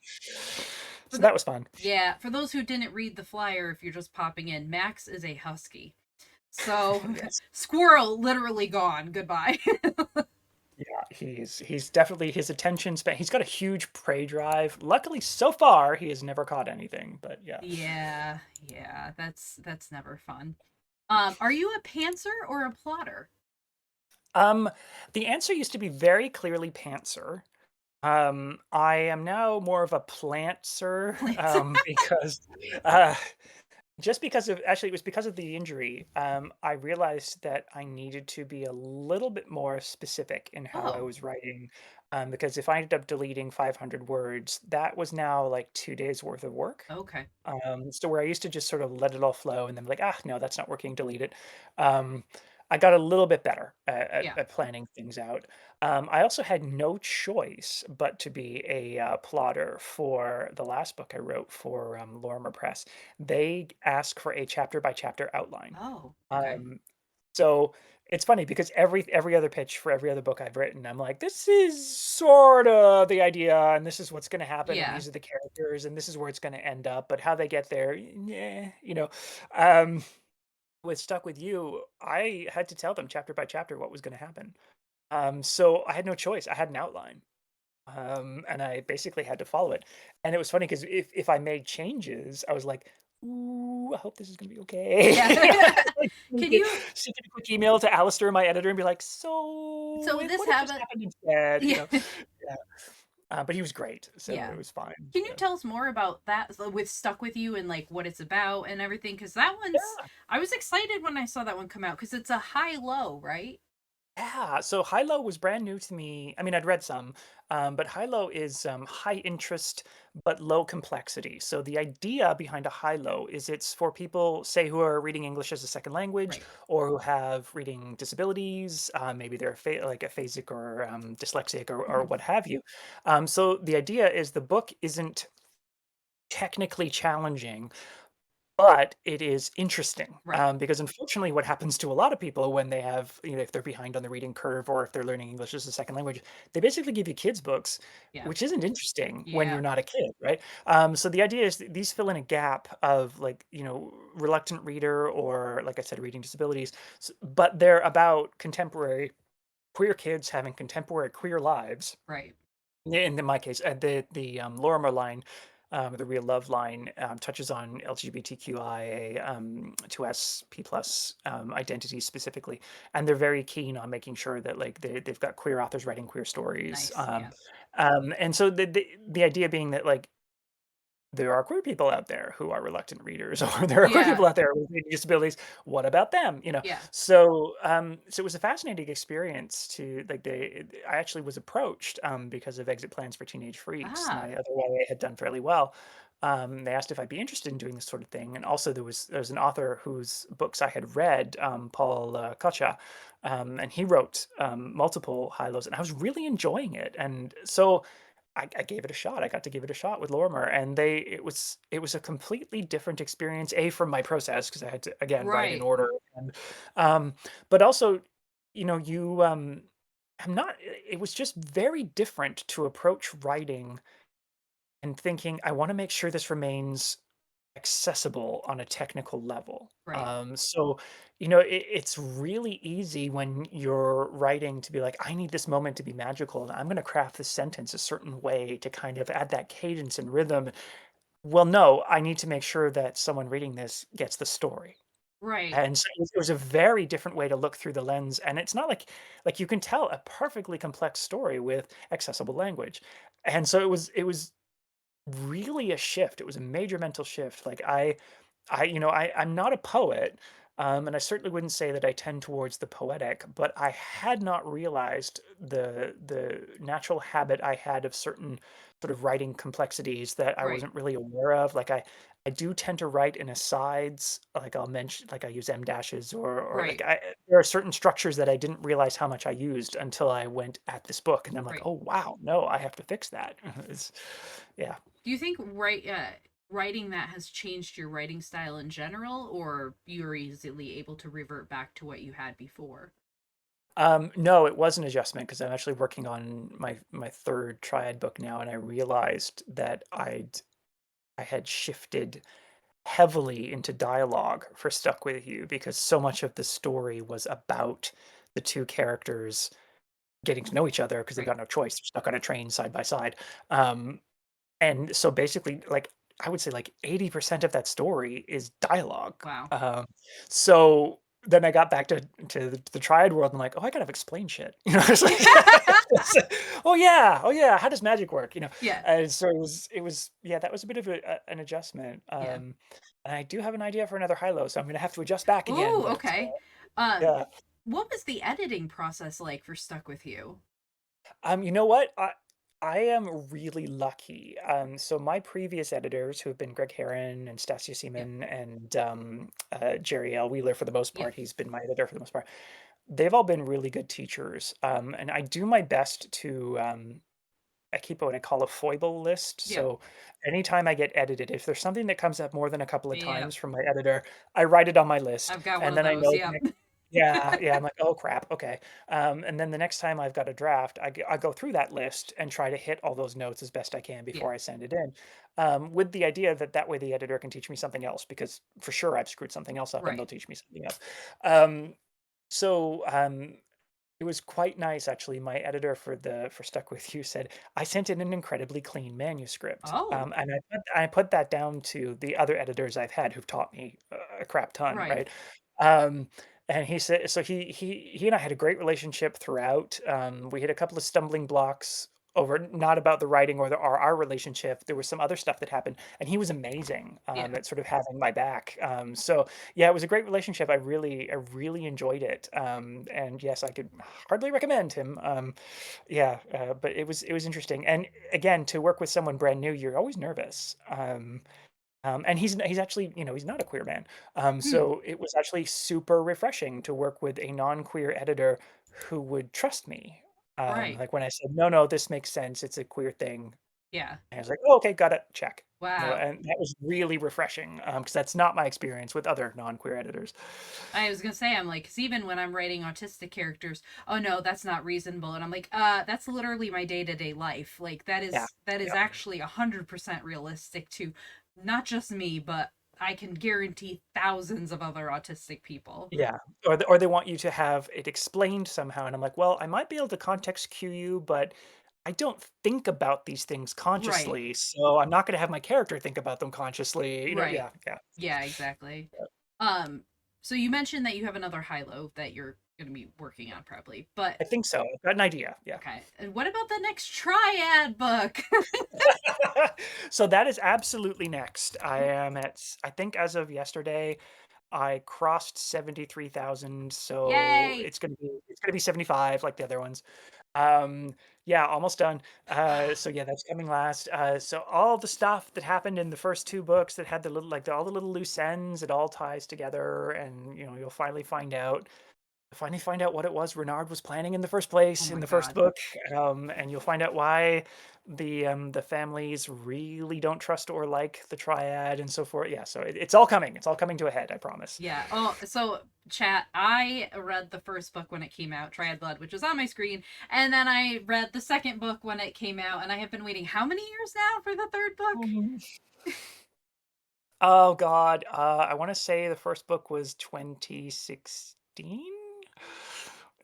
For So the that was fun. Yeah, for those who didn't read the flyer, if you're just popping in, Max is a husky. So, Yes. squirrel literally gone. Goodbye. Yeah, he's definitely his attention span he's got a huge prey drive. Luckily, so far, he has never caught anything, but yeah. Yeah, yeah, that's never fun. Are you a pantser or a plotter? Um, the answer used to be very clearly pantser. I am now more of a plantser, Plants. because, uh just because of actually, it was because of the injury, I realized that I needed to be a little bit more specific in how I Oh, was writing, because if I ended up deleting 500 words, that was now like 2 days worth of work. okay. So where I used to just sort of let it all flow and then be like, ah, no, that's not working, delete it. Um, I got a little bit better Yeah. at planning things out. I also had no choice but to be a plotter for the last book I wrote for Lorimer Press. They ask for a chapter by chapter outline. Oh, okay. Um, so it's funny because every other pitch for every other book I've written, I'm like, this is sort of the idea, and this is what's going to happen, and Yeah. these are the characters, and this is where it's going to end up. But how they get there, yeah. Um, with Stuck with You, I had to tell them chapter by chapter what was going to happen. So I had no choice. I had an outline, and I basically had to follow it. And it was funny because if I made changes, I was like, "Ooh, I hope this is gonna be okay." Yeah. Like, Can you send a quick email to Alistair, my editor, and be like, "So, so this what if this happened happened instead?" yeah. Yeah. But he was great, so Yeah. it was fine. Can you Yeah. tell us more about that with Stuck With You and like what it's about and everything? Because that one's, Yeah. I was excited when I saw that one come out because it's a high low, right? Yeah, so high-low was brand new to me. I mean, I'd read some, but high-low is high interest but low complexity. So the idea behind a high-low is it's for people, say, who are reading English as a second language Right. or who have reading disabilities. Maybe they're like aphasic or dyslexic or Mhm. what have you. So the idea is the book isn't technically challenging, but it is interesting, Right. because unfortunately what happens to a lot of people when they have, if they're behind on the reading curve or if they're learning English as a second language, they basically give you kids books, Yeah. which isn't interesting when Yeah. you're not a kid, right? So the idea is that these fill in a gap of like, reluctant reader or like I said, reading disabilities, but they're about contemporary queer kids having contemporary queer lives. Right. Yeah, in my case, the Lorimer line, the real love line, touches on LGBTQIA 2S P plus identities specifically, and they're very keen on making sure that like they've got queer authors writing queer stories, Nice. Yeah. and so the idea being that like there are queer people out there who are reluctant readers, or there are queer Yeah. people out there with reading disabilities. What about them? Yeah. So it was a fascinating experience to like I actually was approached because of Exit Plans for Teenage Freaks, Ah. my other YA had done fairly well. They asked if I'd be interested in doing this sort of thing, and also there's an author whose books I had read, Paul Kocha, and he wrote multiple high lows, and I was really enjoying it, and so I gave it a shot. I got to give it a shot with Lorimer, and it was a completely different experience. A from my process because I had to again write in Right. order, and um, but also, you I'm not. It was just very different to approach writing and thinking I want to make sure this remains accessible on a technical level. Right. So, it's really easy when you're writing to be like, I need this moment to be magical, and I'm going to craft this sentence a certain way to kind of add that cadence and rhythm. Well, no, I need to make sure that someone reading this gets the story. Right. And so it was a very different way to look through the lens. And it's not like you can tell a perfectly complex story with accessible language. And so it was really a shift. It was a major mental shift. Like I'm not a poet, and I certainly wouldn't say that I tend towards the poetic, but I had not realized the natural habit I had of certain sort of writing complexities that I Right. wasn't really aware of. Like I do tend to write in asides, like I'll mention, like I use M dashes or like Right. there are certain structures that I didn't realize how much I used until I went at this book, and I'm like, Right. oh wow, no, I have to fix that. It's, yeah. Do you think writing that has changed your writing style in general, or you're easily able to revert back to what you had before? No, it was an adjustment because I'm actually working on my third triad book now, and I realized that I had shifted heavily into dialogue for Stuck With You because so much of the story was about the two characters getting to know each other because they've Right. got no choice. They're stuck on a train side by side. Um, and so basically, like, I would say like 80% of that story is dialogue. Wow. So then I got back to the triad world and I'm like, oh, I gotta explain shit. It's like, oh yeah, how does magic work? Yeah. And so yeah, that was a bit of an adjustment. Yeah. And I do have an idea for another high low, so I'm gonna have to adjust back again. Oh, But okay. Um, yeah, what was the editing process like for Stuck With You? you know what? I am really lucky. So my previous editors, who have been Greg Heron and Stasia Yep. Seaman and Jerry L. Wheeler for the most Yep. part, he's been my editor for the most part. They've all been really good teachers. And I do my best to I keep what I call a foible list. Yep. So anytime I get edited, if there's something that comes up more than a couple of Yep. times from my editor, I write it on my list, I've got one and of then I those. know Yep. yeah, yeah, I'm like, "Oh, crap, okay." And then the next time I've got a draft, I go through that list and try to hit all those notes as best I can Yeah. before I send it in, with the idea that that way the editor can teach me something else because for sure I've screwed something else up and they'll Right. teach me something else. Um, so it was quite nice actually. My editor for Stuck With You said, "I sent in an incredibly clean manuscript." Oh, And I put that down to the other editors I've had who've taught me a crap ton, right. right? Um, and he said so he and I had a great relationship throughout. We had a couple of stumbling blocks over not about the writing or our relationship. There was some other stuff that happened, and he was amazing, Yeah. at sort of having my back. So yeah, it was a great relationship. I really enjoyed it. And yes, I could hardly recommend him. Yeah, but it was interesting. And again, to work with someone brand new, you're always nervous. And he's actually, he's not a queer man. Hmm. So it was actually super refreshing to work with a non-queer editor who would trust me. Right. Like when I said, "No, no, this makes sense. It's a queer thing." Yeah. And I was like, "Oh, okay, got it. Check." Wow. And that was really refreshing because that's not my experience with other non-queer editors. I was gonna say, I'm like, because even when I'm writing autistic characters, oh no, that's not reasonable, and I'm like, that's literally my day to day life. Like Yeah. that is Yeah. actually 100% realistic to not just me, but I can guarantee thousands of other autistic people. Yeah, or they want you to have it explained somehow, and I'm like, "Well, I might be able to context cue you, but I don't think about these things Right. consciously, so I'm not gonna have my character think about them consciously." Right. Yeah, yeah. Yeah. Exactly. Um. So you mentioned that you have another high low that you're gonna be working on probably, but I think so. I've got an idea, yeah. okay. And what about the next triad book? So that is absolutely next. I think as of yesterday, I crossed 73,000, so Yay! it's gonna be 75 like the other ones. Um, yeah, almost done. So yeah, that's coming last. So all the stuff that happened in the first 2 books that had the little all the little loose ends, it all ties together, and, you'll finally find out what it was Renard was planning in the first Oh place in my the first god. book, and you'll find out why the families really don't trust or like the Triad and so forth. Yeah, so it's all coming. It's all coming to a head, I promise. Yeah. Oh, so chat, I read the first book when it came out, Triad Blood, which was on my screen, and then I read the second book when it came out, and I have been waiting how many years now for the third book? Mhm. Oh god, I wanna say the first book was 2016?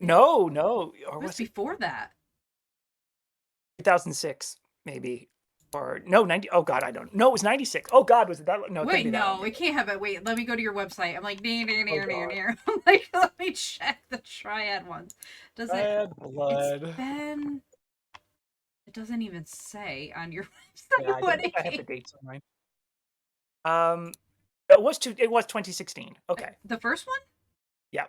It No, no, or was was it before that. 2006, maybe? Or no, 90 oh god, I don't no, it was 96. Oh god, was it that no, it couldn't Wait, be that long no, it ago. can't have it. Wait, let me go to your website. I'm like, near, near, Oh near, near, god. near. I'm like, let me check the Triad ones. Does it? Bad It's blood. been. It doesn't even say on your Yeah, website I when don't think it I have the came. dates on mine. Um, it was 2016. Okay. The first one? Yeah.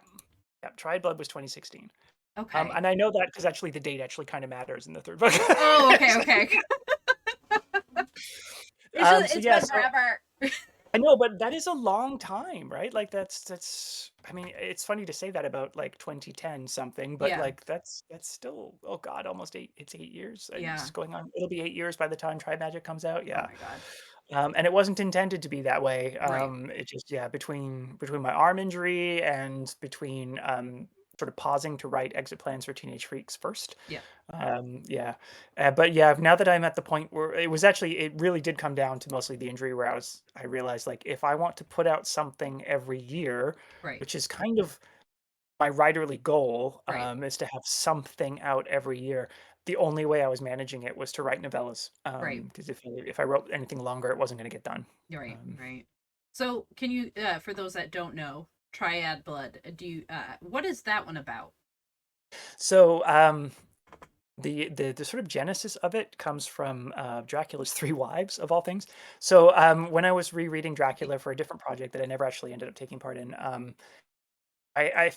Yeah, Triad Blood was 2016. Okay. And I know that because actually the date actually kinda matters in the 3rd book. Oh, okay, okay. It's just So it's yeah, been so forever. I know, but that is a long time, right? Like that's I mean, it's funny to say that about like 2010 something, but Yeah. like that's still oh god, almost 8 it's 8 years. It's Yeah. going on. It'll be 8 years by the time Tri Magic comes out. Oh Yeah. my god. And it wasn't intended to be that way. Right. It just yeah, between my arm injury and between sort of pausing to write exit plans for Teenage Freaks first. Yeah. Yeah, but yeah, now that I'm at the point where it really did come down to mostly the injury where I realized like if I want to put out something every year, Right. which is kind of my writerly goal, Right. is to have something out every year. The only way I was managing it was to write novellas, Right. because if I wrote anything longer, it wasn't going to get done. Right. Um, Right. So, can you for those that don't know, Triad Blood, do you what is that one about? so the sort of genesis of it comes from Dracula's Three Wives of all things. So when I was rereading Dracula for a different project that I never actually ended up taking part in, I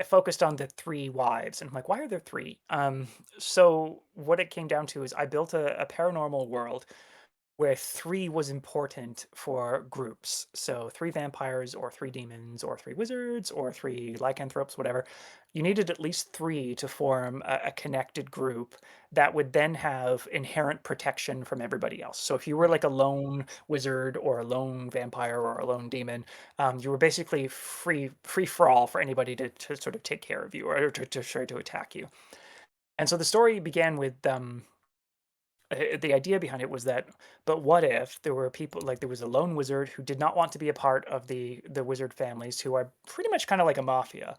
focused on the three wives, and I'm like, why are there three? So what it came down to is I built a paranormal world where three was important for groups. So three vampires, or three demons, or three wizards, or three lycanthropes, whatever. You needed at least three to form a connected group that would then have inherent protection from everybody else. So if you were Right. like a lone wizard or a lone vampire or a lone demon, you were basically free for all for anybody to sort of take care of you or to try to attack you. And so the story began with the idea behind it was that, but what if there were people like there was a lone wizard who did not want to be a part of the wizard families who are pretty much kind of like a mafia.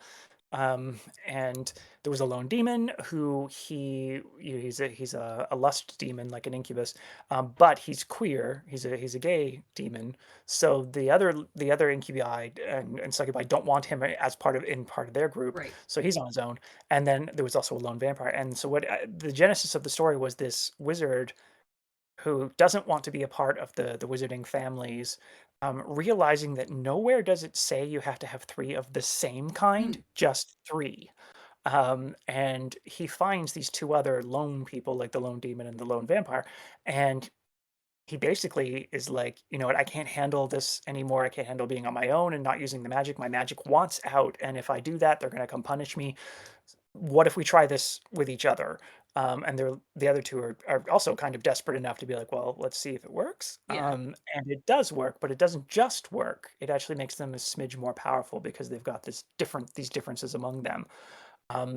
And there was a lone demon who he's a lust demon like an incubus, but he's queer. He's a gay demon. So the other incubi and succubi don't want him as part of their group. Right. So he's on his own. And then there was also a lone vampire. And so what the genesis of the story was this wizard who doesn't want to be a part of the wizarding families, realizing that nowhere does it say you have to have three of the same kind, Mm, just three. And he finds these two other lone people, like the lone demon and the lone vampire, and he basically is like, you know what, I can't handle this anymore. I can't handle being on my own and not using the magic. My magic wants out, and if I do that, they're going to come punish me. What if we try this with each other? And the other two are also kind of desperate enough to be like, well, let's see if it works. yeah. And it does work, but it doesn't just work. It actually makes them a smidge more powerful because they've got these differences among them.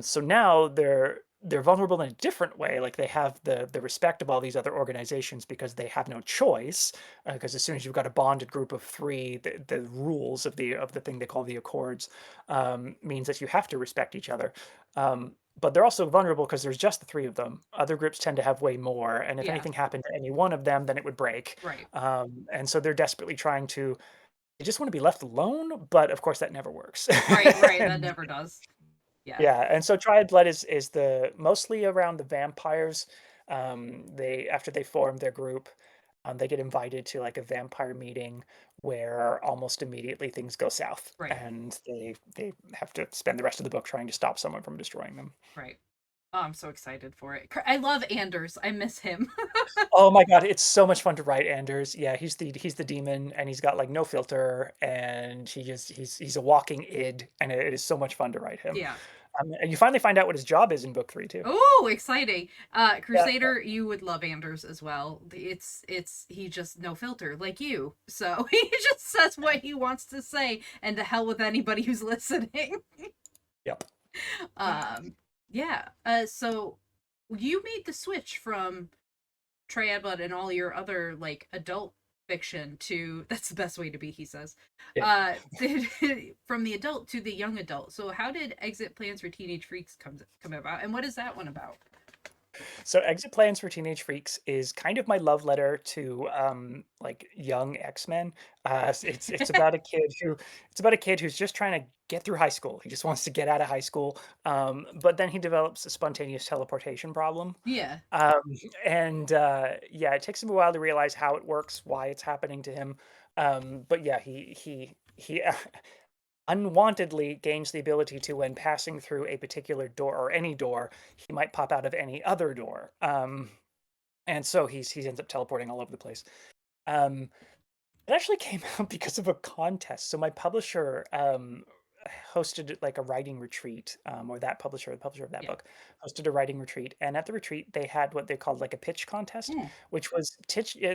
So now they're vulnerable in a different way. Like they have the respect of all these other organizations because they have no choice. Because as soon as you've got a bonded group of three, the rules of the thing they call the Accords means that you have to respect each other. But they're also vulnerable because there's just the three of them. Other groups tend to have way more, and if Yeah. anything happened to any one of them, then it would break. Right. And so they're desperately trying to. They just want to be left alone, but of course that never works. Right. Right. That And never does. Yeah. yeah, and so Triad Blood is the mostly around the vampires. They after they form their group, they get invited to like a vampire meeting where almost immediately things go south, Right. and they have to spend the rest of the book trying to stop someone from destroying them. Right. Oh, I'm so excited for it. I love Anders. I miss him. Oh my god, it's so much fun to write Anders. Yeah, he's the demon, and he's got like no filter, and he's a walking id, and it is so much fun to write him. Yeah. And you finally find out what his job is in book three too. Oh, exciting. Yeah. Crusader, you would love Anders as well. It's he just no filter like you. So he just says what he wants to say and to hell with anybody who's listening. Yep. um yeah. So you made the switch from Triad Blood and all your other like adult fiction to that's the best way to be, he says. Yeah. Uh from the adult to the young adult. So how did Exit Plans for Teenage Freaks come about and what is that one about? So Exit Plans for Teenage Freaks is kind of my love letter to like young X-Men. It's about a kid who's just trying to get through high school. He just wants to get out of high school. But then he develops a spontaneous teleportation problem. Yeah. Um, and yeah, it takes him a while to realize how it works, why it's happening to him. But yeah, he unwantedly gains the ability to, when passing through a particular door or any door, he might pop out of any other door. And so he ends up teleporting all over the place. Um, it actually came out because of a contest. So my publisher hosted like a writing retreat, or the publisher of that Yeah. book, hosted a writing retreat. And at the retreat, they had what they called like a pitch contest, Mm, which was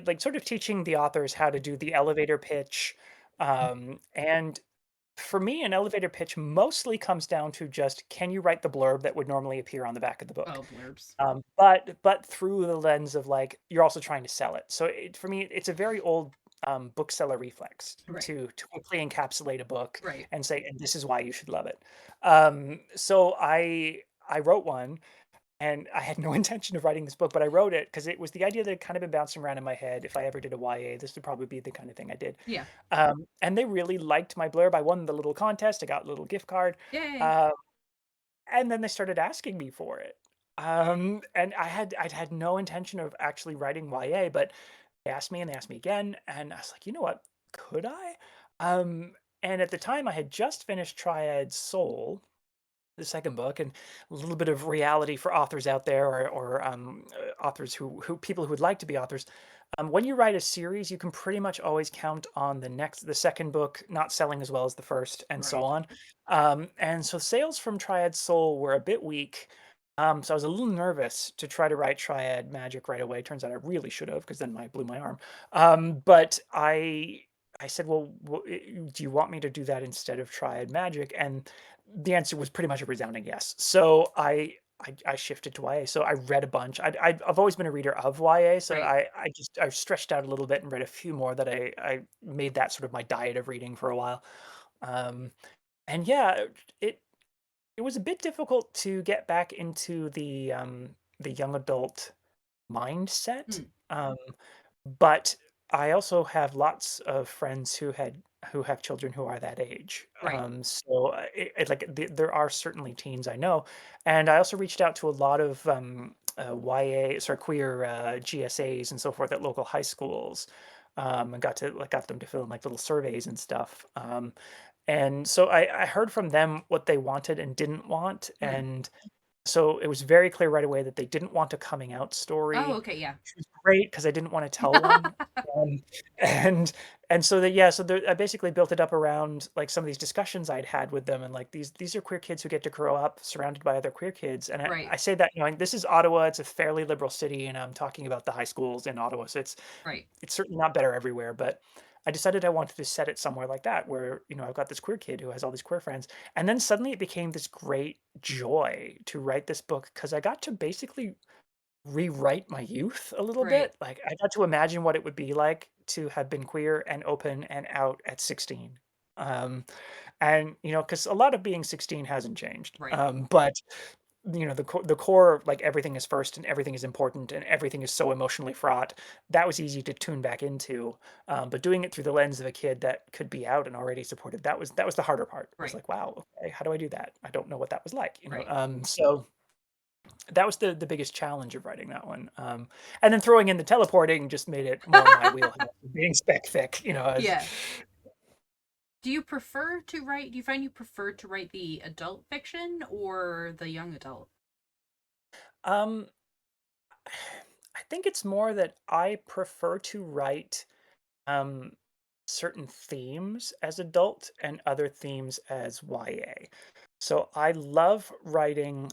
like sort of teaching the authors how to do the elevator pitch. And for me, an elevator pitch mostly comes down to just, can you write the blurb that would normally appear on the back of the book? oh, blurbs. But through the lens of like you're also trying to sell it. So for me, it's a very old bookseller reflex Right. to quickly encapsulate a book Right. and say, and this is why you should love it. So I wrote one, and I had no intention of writing this book, but I wrote it because it was the idea that had kind of been bouncing around in my head. If I ever did a YA, this would probably be the kind of thing I did. Yeah. And they really liked my blurb. I won the little contest. I got a little gift card. Yay. Uh, and then they started asking me for it. And I'd had no intention of actually writing YA, but they asked me and they asked me again, and I was like, you know what? Could I? And at the time, I had just finished Triad Soul, the second book, and a little bit of reality for authors out there, or authors who people who would like to be authors. When you write a series, you can pretty much always count on the second book not selling as well as the first, and so Right. on. And so sales from Triad Soul were a bit weak. So I was a little nervous to try to write Triad Magic right away. Turns out I really should have, because then I blew my arm. But I said, well, do you want me to do that instead of Triad Magic? And the answer was pretty much a resounding yes. So I shifted to YA. So I read a bunch. I've always been a reader of YA, so Right. I stretched out a little bit and read a few more that I made that sort of my diet of reading for a while. Um, and yeah, it. it was a bit difficult to get back into the young adult mindset, Mm, um, but I also have lots of friends who have children who are that age. right. So like there are certainly teens I know, and I also reached out to a lot of YA, sorry, queer GSAs and so forth at local high schools, and got them to fill in like little surveys and stuff. And so I heard from them what they wanted and didn't want, Mm. and so it was very clear right away that they didn't want a coming out Oh, story, okay, yeah. which was great because I didn't wanna tell one. Um, and so that yeah, so I basically built it up around, like, some of these discussions I'd had with them and, like, these are queer kids who get to grow up surrounded by other queer kids, and Right, I say that knowing this is Ottawa, it's a fairly liberal city, and I'm talking about the high schools in Ottawa, so right, it's certainly not better everywhere, but I decided I wanted to set it somewhere like that where, I've got this queer kid who has all these queer friends. And then suddenly it became this great joy to write this book because I got to basically rewrite my youth a little right, bit. Like I got to imagine what it would be like to have been queer and open and out at 16. Um, and because a lot of being 16 hasn't changed. right, But the core, like everything is first and everything is important and everything is so emotionally fraught, that was easy to tune back into, but doing it through the lens of a kid that could be out and already supported, that was the harder part. It was right, like, wow, okay, how do I do that? I don't know what that was like, right. so that was the biggest challenge of writing that one, and then throwing in the teleporting just made it more my wheelhouse, being spec fic, as Yeah. Do you find you prefer to write the adult fiction or the young adult? um I think it's more that I prefer to write um, certain themes as adult and other themes as YA. So I love writing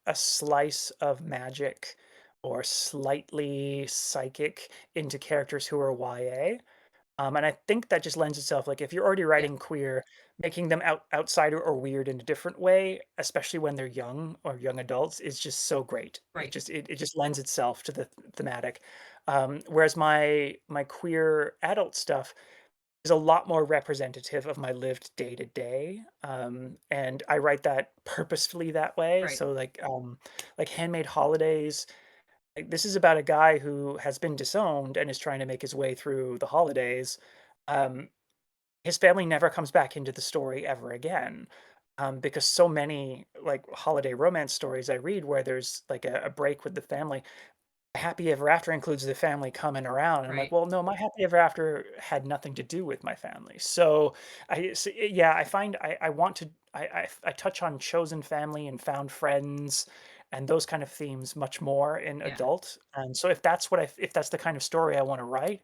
a slice of magic or slightly psychic into characters who are YA. And I think that just lends itself, like, if you're already Yeah, writing queer, making them outsider or weird in a different way, especially when they're young or young adults, is just so great. right. It just lends itself to the thematic. Whereas my queer adult stuff is a lot more representative of my lived day to day, and I write that purposefully that way. Right, So, like Handmade Holidays, like, this is about a guy who has been disowned and is trying to make his way through the holidays. Um, his family never comes back into the story ever again, because so many, like, holiday romance stories I read where there's, like, a break with the family, happy ever after includes the family coming around, and I'm like, right, "Well, no, my happy ever after had nothing to do with my family." So, yeah, I find I want to I touch on chosen family and found friends and those kind of themes much more in yeah, adult, and so if that's the kind of story I wanna write,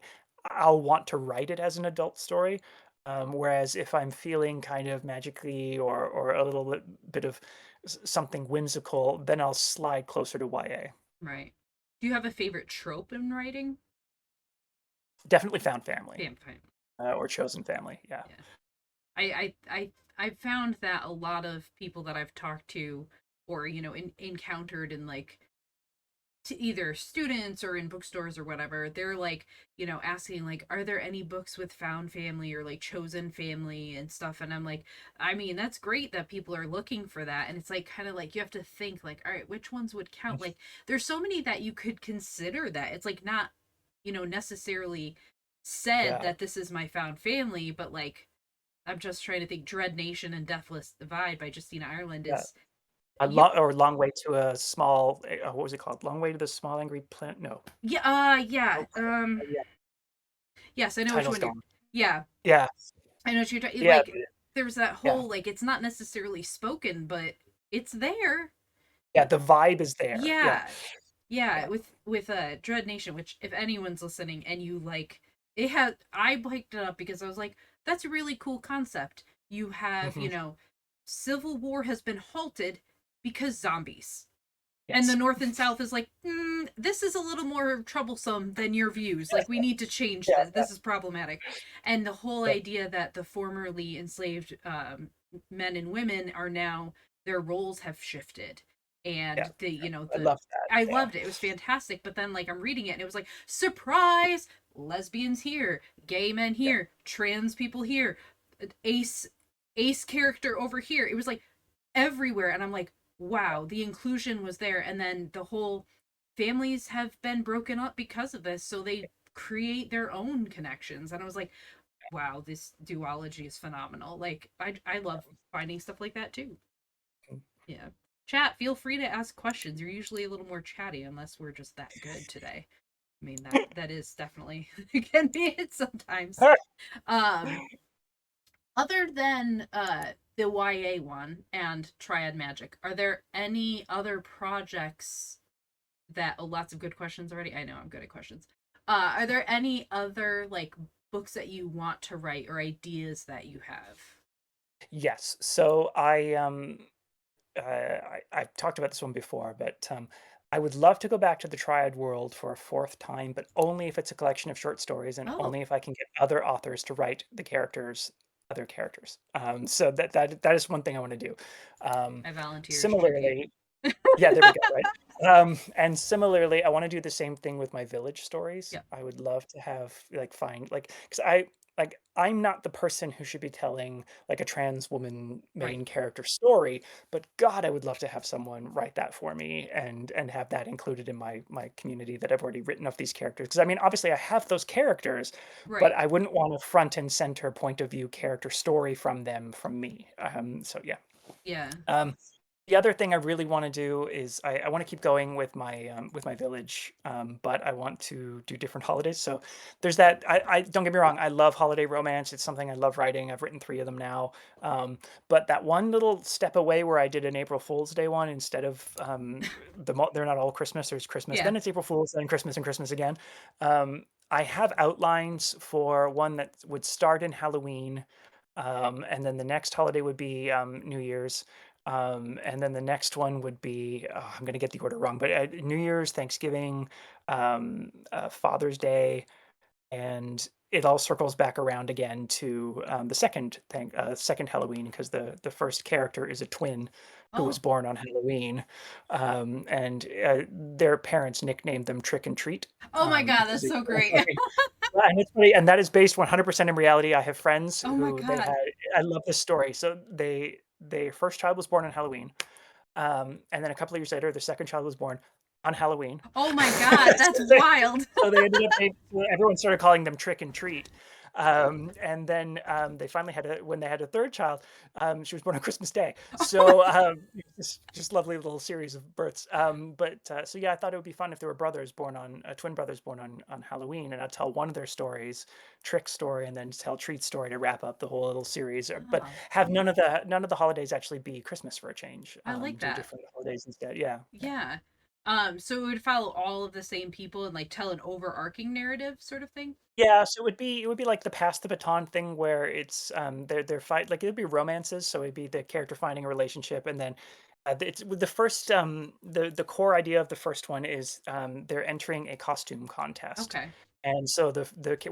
I'll want to write it as an adult story, whereas if I'm feeling kind of magically or a little bit of something whimsical, then I'll slide closer to YA. right. Do you have a favorite trope in writing? Definitely found family, Fam fam. or chosen family, yeah. Yeah. I've found that a lot of people that I've talked to or, encountered in like to either students or in bookstores or whatever, they're like, asking like, are there any books with found family or like chosen family and stuff? And I'm like, I mean, that's great that people are looking for that. And it's like kind of like you have to think like, all right, which ones would count? Like there's so many that you could consider that. It's like not, necessarily said Yeah, that this is my found family, but like I'm just trying to think Dread Nation and Deathless Divide by Justina Ireland yeah. is A you long way to a small, what was it called? Long Way to the Small Angry Planet? No. yeah yeah Oh, yeah, yes, I know which title's one you're gone. yeah, Yeah, I know what you're talking yeah, like there's that yeah, whole like it's not necessarily spoken, but it's there. yeah, the vibe is there, yeah, Yeah. Yeah, yeah, with Dread Nation, which if anyone's listening and you like it had I picked it up because I was like, that's a really cool concept. You have, mhm, Civil War has been halted because zombies. And the yes, North and South is like, this is a little more troublesome than your views. Like, we need to change yeah, this. yeah, This is problematic. And the whole yeah, idea that the formerly enslaved men and women are now, their roles have shifted. yeah, And I love that, I yeah, loved it. It was fantastic. But then, like, I'm reading it and it was like, surprise! Lesbians here, gay men yeah, here, trans people here, ace ace character over here. It was like everywhere. And I'm like, wow, the inclusion was there. And then the whole families have been broken up because of this. So they create their own connections. And I was like, wow, this duology is phenomenal. Like, I love finding stuff like that too. Yeah. Chat, feel free to ask questions. You're usually a little more chatty unless we're just that good today. I mean that is definitely can be it sometimes. Um other than the YA one and Triad Magic, are there any other projects that oh lots of good questions already? I know I'm good at questions. Are there any other like books that you want to write or ideas that you have? Yes. So I've talked about this one before, but I would love to go back to the Triad world for a fourth time, but only if it's a collection of short stories and Oh, only if I can get other authors to write the characters, other characters. So that is one thing I want to do. Um, I volunteer as tribute. Similarly, yeah, there we go, right? And similarly, I wanna do the same thing with my village stories. Yep. I would love to have, like, find like, because I'm not the person who should be telling, like, a trans woman Right. main character story, but God, I would love to have someone write that for me and have that included in my community that I've already written of these characters. Because I mean, obviously, I have those characters, but Right. I wouldn't want a front and center point of view character story from them, from me. So yeah. Yeah. Um, the other thing I really want to do is I want to keep going with my village, but I want to do different holidays. So there's that. I don't get me wrong. I love holiday romance. It's something I love writing. I've written three of them now. But that one little step away where I did an April Fool's Day one instead of they're not all Christmas. There's Christmas, Yeah. then it's April Fool's, then Christmas and Christmas again. I have outlines for one that would start in Halloween, and then the next holiday would be New Year's. And then the next one would be, oh, I'm going to get the order wrong, but New Year's, Thanksgiving, Father's Day, and it all circles back around again to the second Halloween, because the first character is a twin who was Oh. born on Halloween, and their parents nicknamed them Trick and Treat, Oh my god, because that's they so were great. like, yeah, and it's funny, and that is based 100% in reality. I have friends Oh my who they had. god. I love this story. So their first child was born on Halloween, and then a couple of years later, their second child was born on Halloween. Oh my god, that's So they wild. so they ended up so everyone started calling them Trick and Treat. And then, they finally had a when they had a third child, she was born on Christmas Day. So, just lovely little series of births. So yeah, I thought it would be fun if there were brothers born on twin brothers born on Halloween, and I'd tell one of their stories, Trick's story, and then tell Treat's story to wrap up the whole little series, but Oh, have none of the holidays actually be Christmas for a change. I like Do that. different holidays instead. Yeah, yeah. Yeah. So it would follow all of the same people and like tell an overarching narrative sort of thing? Yeah, so it would be like the pass the baton thing where it's they're fight like it'd be romances, so it'd be the character finding a relationship, and then it's with the first the core idea of the first one is they're entering a costume contest. Okay. And so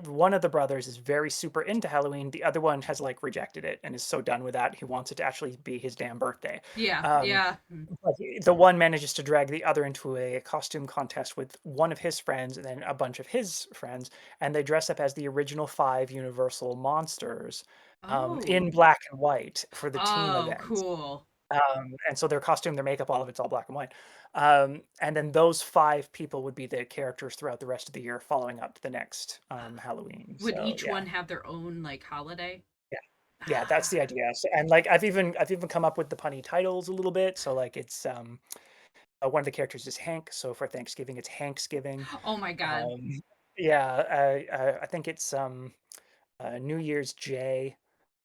one of the brothers is very super into Halloween, the other one has like rejected it and is so done with that he wants it to actually be his damn birthday. Yeah. Um Yeah. but the one manages to drag the other into a costume contest with one of his friends and then a bunch of his friends, and they dress up as the original five Universal monsters, Oh. in black and white for the team Oh, event. cool. And so their costume, their makeup, all of it's all black and white. And then those five people would be the characters throughout the rest of the year, following up to the next Halloween. Would So each yeah, one have their own like holiday? yeah, yeah, that's Ah. the idea. So, and like I've even come up with the punny titles a little bit. So like it's one of the characters is Hank, so for Thanksgiving, it's Hanksgiving. Oh my god. Um, yeah, I think it's New Year's J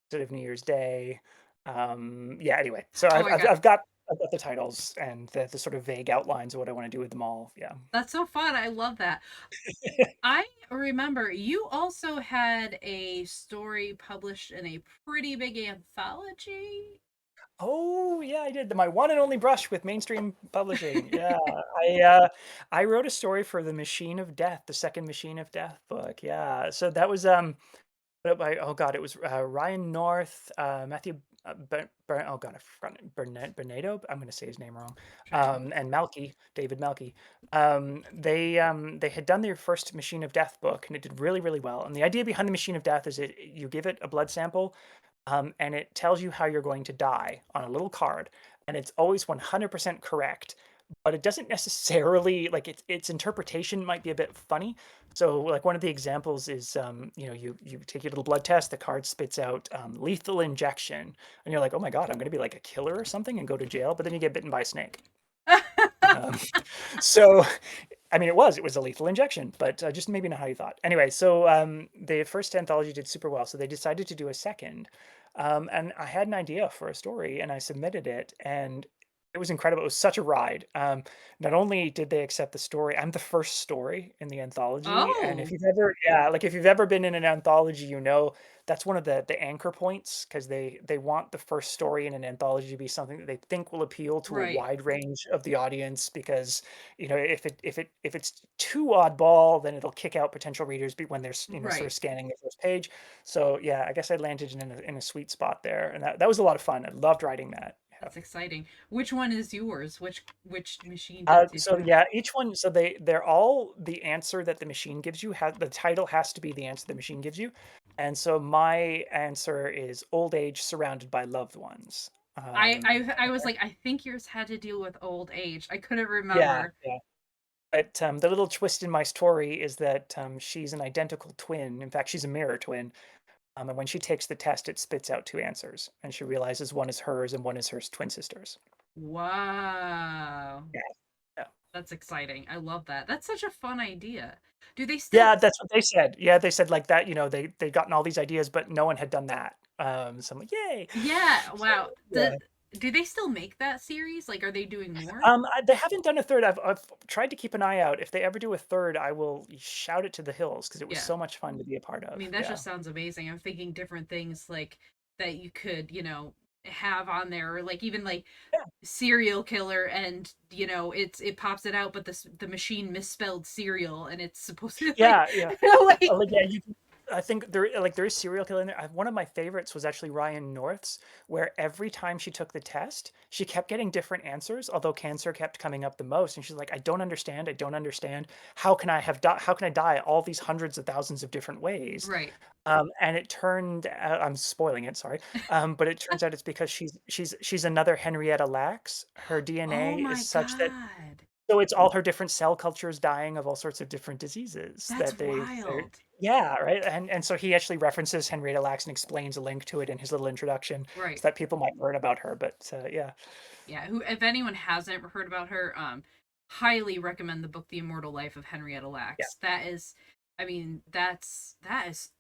instead of New Year's Day. Yeah. Anyway, so Oh I've my I've, god. I've got I've got the titles and the sort of vague outlines of what I want to do with them all. Yeah. That's so fun. I love that. I remember you also had a story published in a pretty big anthology. Oh yeah, I did my one and only brush with mainstream publishing. Yeah, I wrote a story for the Machine of Death, the second Machine of Death book. Yeah, so that was by oh god, it was Ryan North, Matthew, oh god, I forgot Bernardo. I'm going to say his name wrong. Okay. And Malky, David Malky. They had done their first Machine of Death book, and it did really really well. And the idea behind the Machine of Death is you give it a blood sample, and it tells you how you're going to die on a little card, and it's always 100% correct, but it doesn't necessarily like its interpretation might be a bit funny. So, like one of the examples is, you take your little blood test, the card spits out lethal injection, and you're like, oh my god, I'm going to be like a killer or something and go to jail, but then you get bitten by a snake. Um, so I mean, it was a lethal injection, but just maybe not how you thought. Anyway, so the first anthology did super well, so they decided to do a second. And I had an idea for a story, and I submitted it, and it was incredible. It was such a ride. Not only did they accept the story, I'm the first story in the anthology, and if Oh, you've ever, yeah, like if you've ever been in an anthology, you know that's one of the anchor points because they want the first story in an anthology to be something that they think will appeal to a right, wide range of the audience because if it's too oddball, then it'll kick out potential readers when they're sort right. of scanning the first page. So yeah, I guess I landed in a sweet spot there, and that was a lot of fun. I loved writing that. Yeah. That's exciting. Which one is yours? Which machine did you So do? yeah, each one, so they're all the answer that the machine gives you. The title has to be the answer the machine gives you, and so my answer is old age surrounded by loved ones. I was like, I think yours had to deal with old age. I couldn't Yeah, remember. yeah. But the little twist in my story is that she's an identical twin. In fact, she's a mirror twin. And when she takes the test, it spits out two answers, and she realizes one is hers and one is her twin sister's. Wow. Yeah, yeah, That's exciting. I love that. That's such a fun idea. Do they yeah. still That's what they said. Yeah, they said like that. They'd gotten all these ideas, but no one had done that. So I'm like, yay! Yeah, So wow. yeah. Do they still make that series? Like, are they doing more? They haven't done a third. I've tried to keep an eye out. If they ever do a third, I will shout it to the hills because it was Yeah. so much fun to be a part I of. mean, that Yeah. just sounds amazing. I'm thinking different things like that you could, have on there, or like even like Yeah. serial killer, and it pops it out, but the machine misspelled cereal, and it's supposed to like Yeah, yeah. like Like, yeah, I think there is serial killer in there. One of my favorites was actually Ryan North's, where every time she took the test, she kept getting different answers, although cancer kept coming up the most. And she's like, I don't understand. I don't understand. How can I die all these hundreds of thousands of different ways? right. And it turned out, I'm spoiling it, sorry. But it turns out it's because she's another Henrietta Lacks. Her DNA Oh is my such that god. so it's all her different cell cultures dying of all sorts of different diseases That's that they're wild. yeah, right? And so he actually references Henrietta Lacks and explains a link to it in his little introduction so Right. that people might learn about her, but, yeah. Yeah, who if anyone hasn't heard about her, highly recommend the book The Immortal Life of Henrietta Yeah, Lacks. That is I mean, that is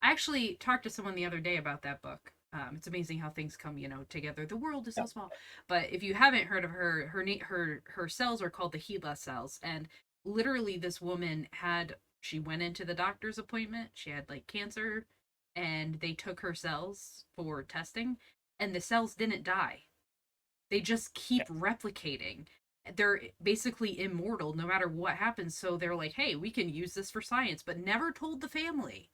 I actually talked to someone the other day about that book. It's amazing how things come, together. The world is yeah, so small. But if you haven't heard of her, her cells are called the HeLa cells, and literally, this woman had she went into the doctor's appointment. She had like cancer, and they took her cells for testing, and the cells didn't die. They just yeah. keep replicating. They're basically immortal no matter what happens. So they're like, hey, we can use this for science, but never told the family.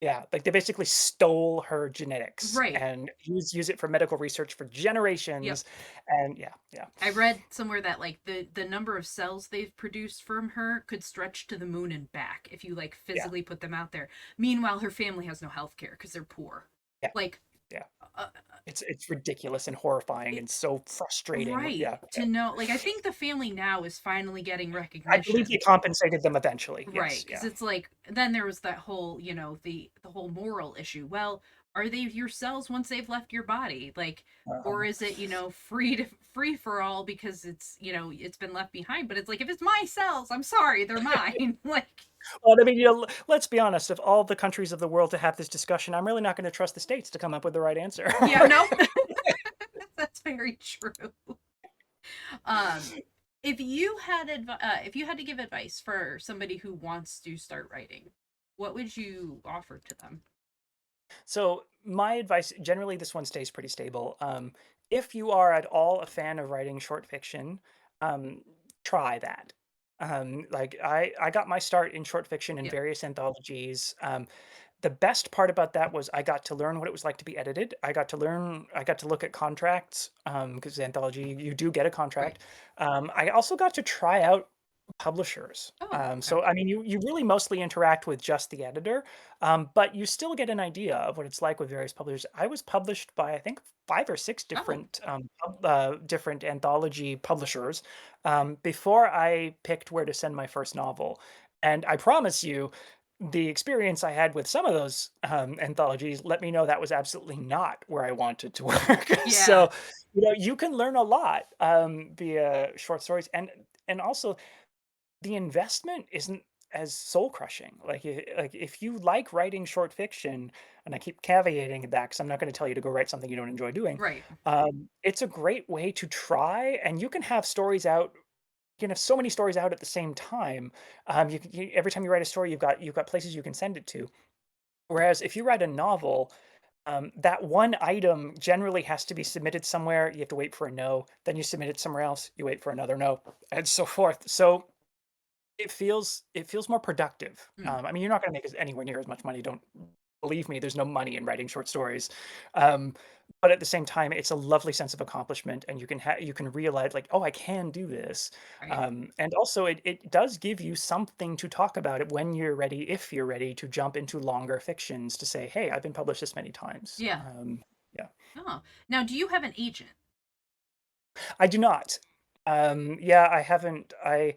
Yeah, like, they basically stole her genetics Right. and use it for medical research for Yep. generations, and yeah, yeah, I read somewhere that like the number of cells they've produced from her could stretch to the moon and back if you like yeah, physically put them out there. Meanwhile, her family has no health care because they're poor. yeah, Like, yeah. uh, It's ridiculous and horrifying it, and so frustrating. right, Yeah, yeah. to know, like, I think the family now is finally getting I believe they recognition. compensated them eventually. Right, Yes, because yeah. it's like then there was that whole, the whole moral issue. Well, are they your cells once they've left your body? Like, or Um is it, free for all because it's been left behind? But it's like if it's my cells, I'm sorry, they're mine. Like, Well, I mean, let's be honest. Of all the countries of the world to have this discussion, I'm really not going to trust the states to come up with the right answer. yeah, no, that's very true. Um, if you had to give advice for somebody who wants to start writing, what would you offer to them? So, my advice, generally, this one stays pretty stable. If you are at all a fan of writing short fiction, um, try that. Like I got my start in short fiction in Yeah, various anthologies. The best part about that was I got to learn what it was like to be edited. I got to look at contracts, because anthology, you do get a right. contract. I also got to try out publishers. Oh, okay. So I mean, you really mostly interact with just the editor, but you still get an idea of what it's like with various publishers. I was published by I think 5 or 6 Oh, different different anthology publishers before I picked where to send my first novel. And I promise you, the experience I had with some of those anthologies let me know that was absolutely not where I wanted to work. yeah, So, you know, you can learn a lot via short stories, and also the investment isn't as soul crushing. Like if you like writing short fiction, and I keep caveating that because I'm not going to tell you to go write something you don't enjoy doing. right. It's a great way to try, and you can have stories out. You can have so many stories out at the same time. Every time you write a story, you've got places you can send it to. Whereas if you write a novel, that one item generally has to be submitted somewhere. You have to wait for a no. Then you submit it somewhere else. You wait for another no, and so forth. So it feels more productive. Mm, I mean, you're not gonna make as anywhere near as much money, don't believe me, there's no money in writing short stories. Um, but at the same time, it's a lovely sense of accomplishment, and you can realize, like, "Oh, I can do this." right. And also it does give you something to talk about it when you're ready, if you're ready to jump into longer fictions to say, "Hey, I've been published this many times." Yeah. Yeah. Oh, now do you have an agent? I do not. Yeah, I haven't I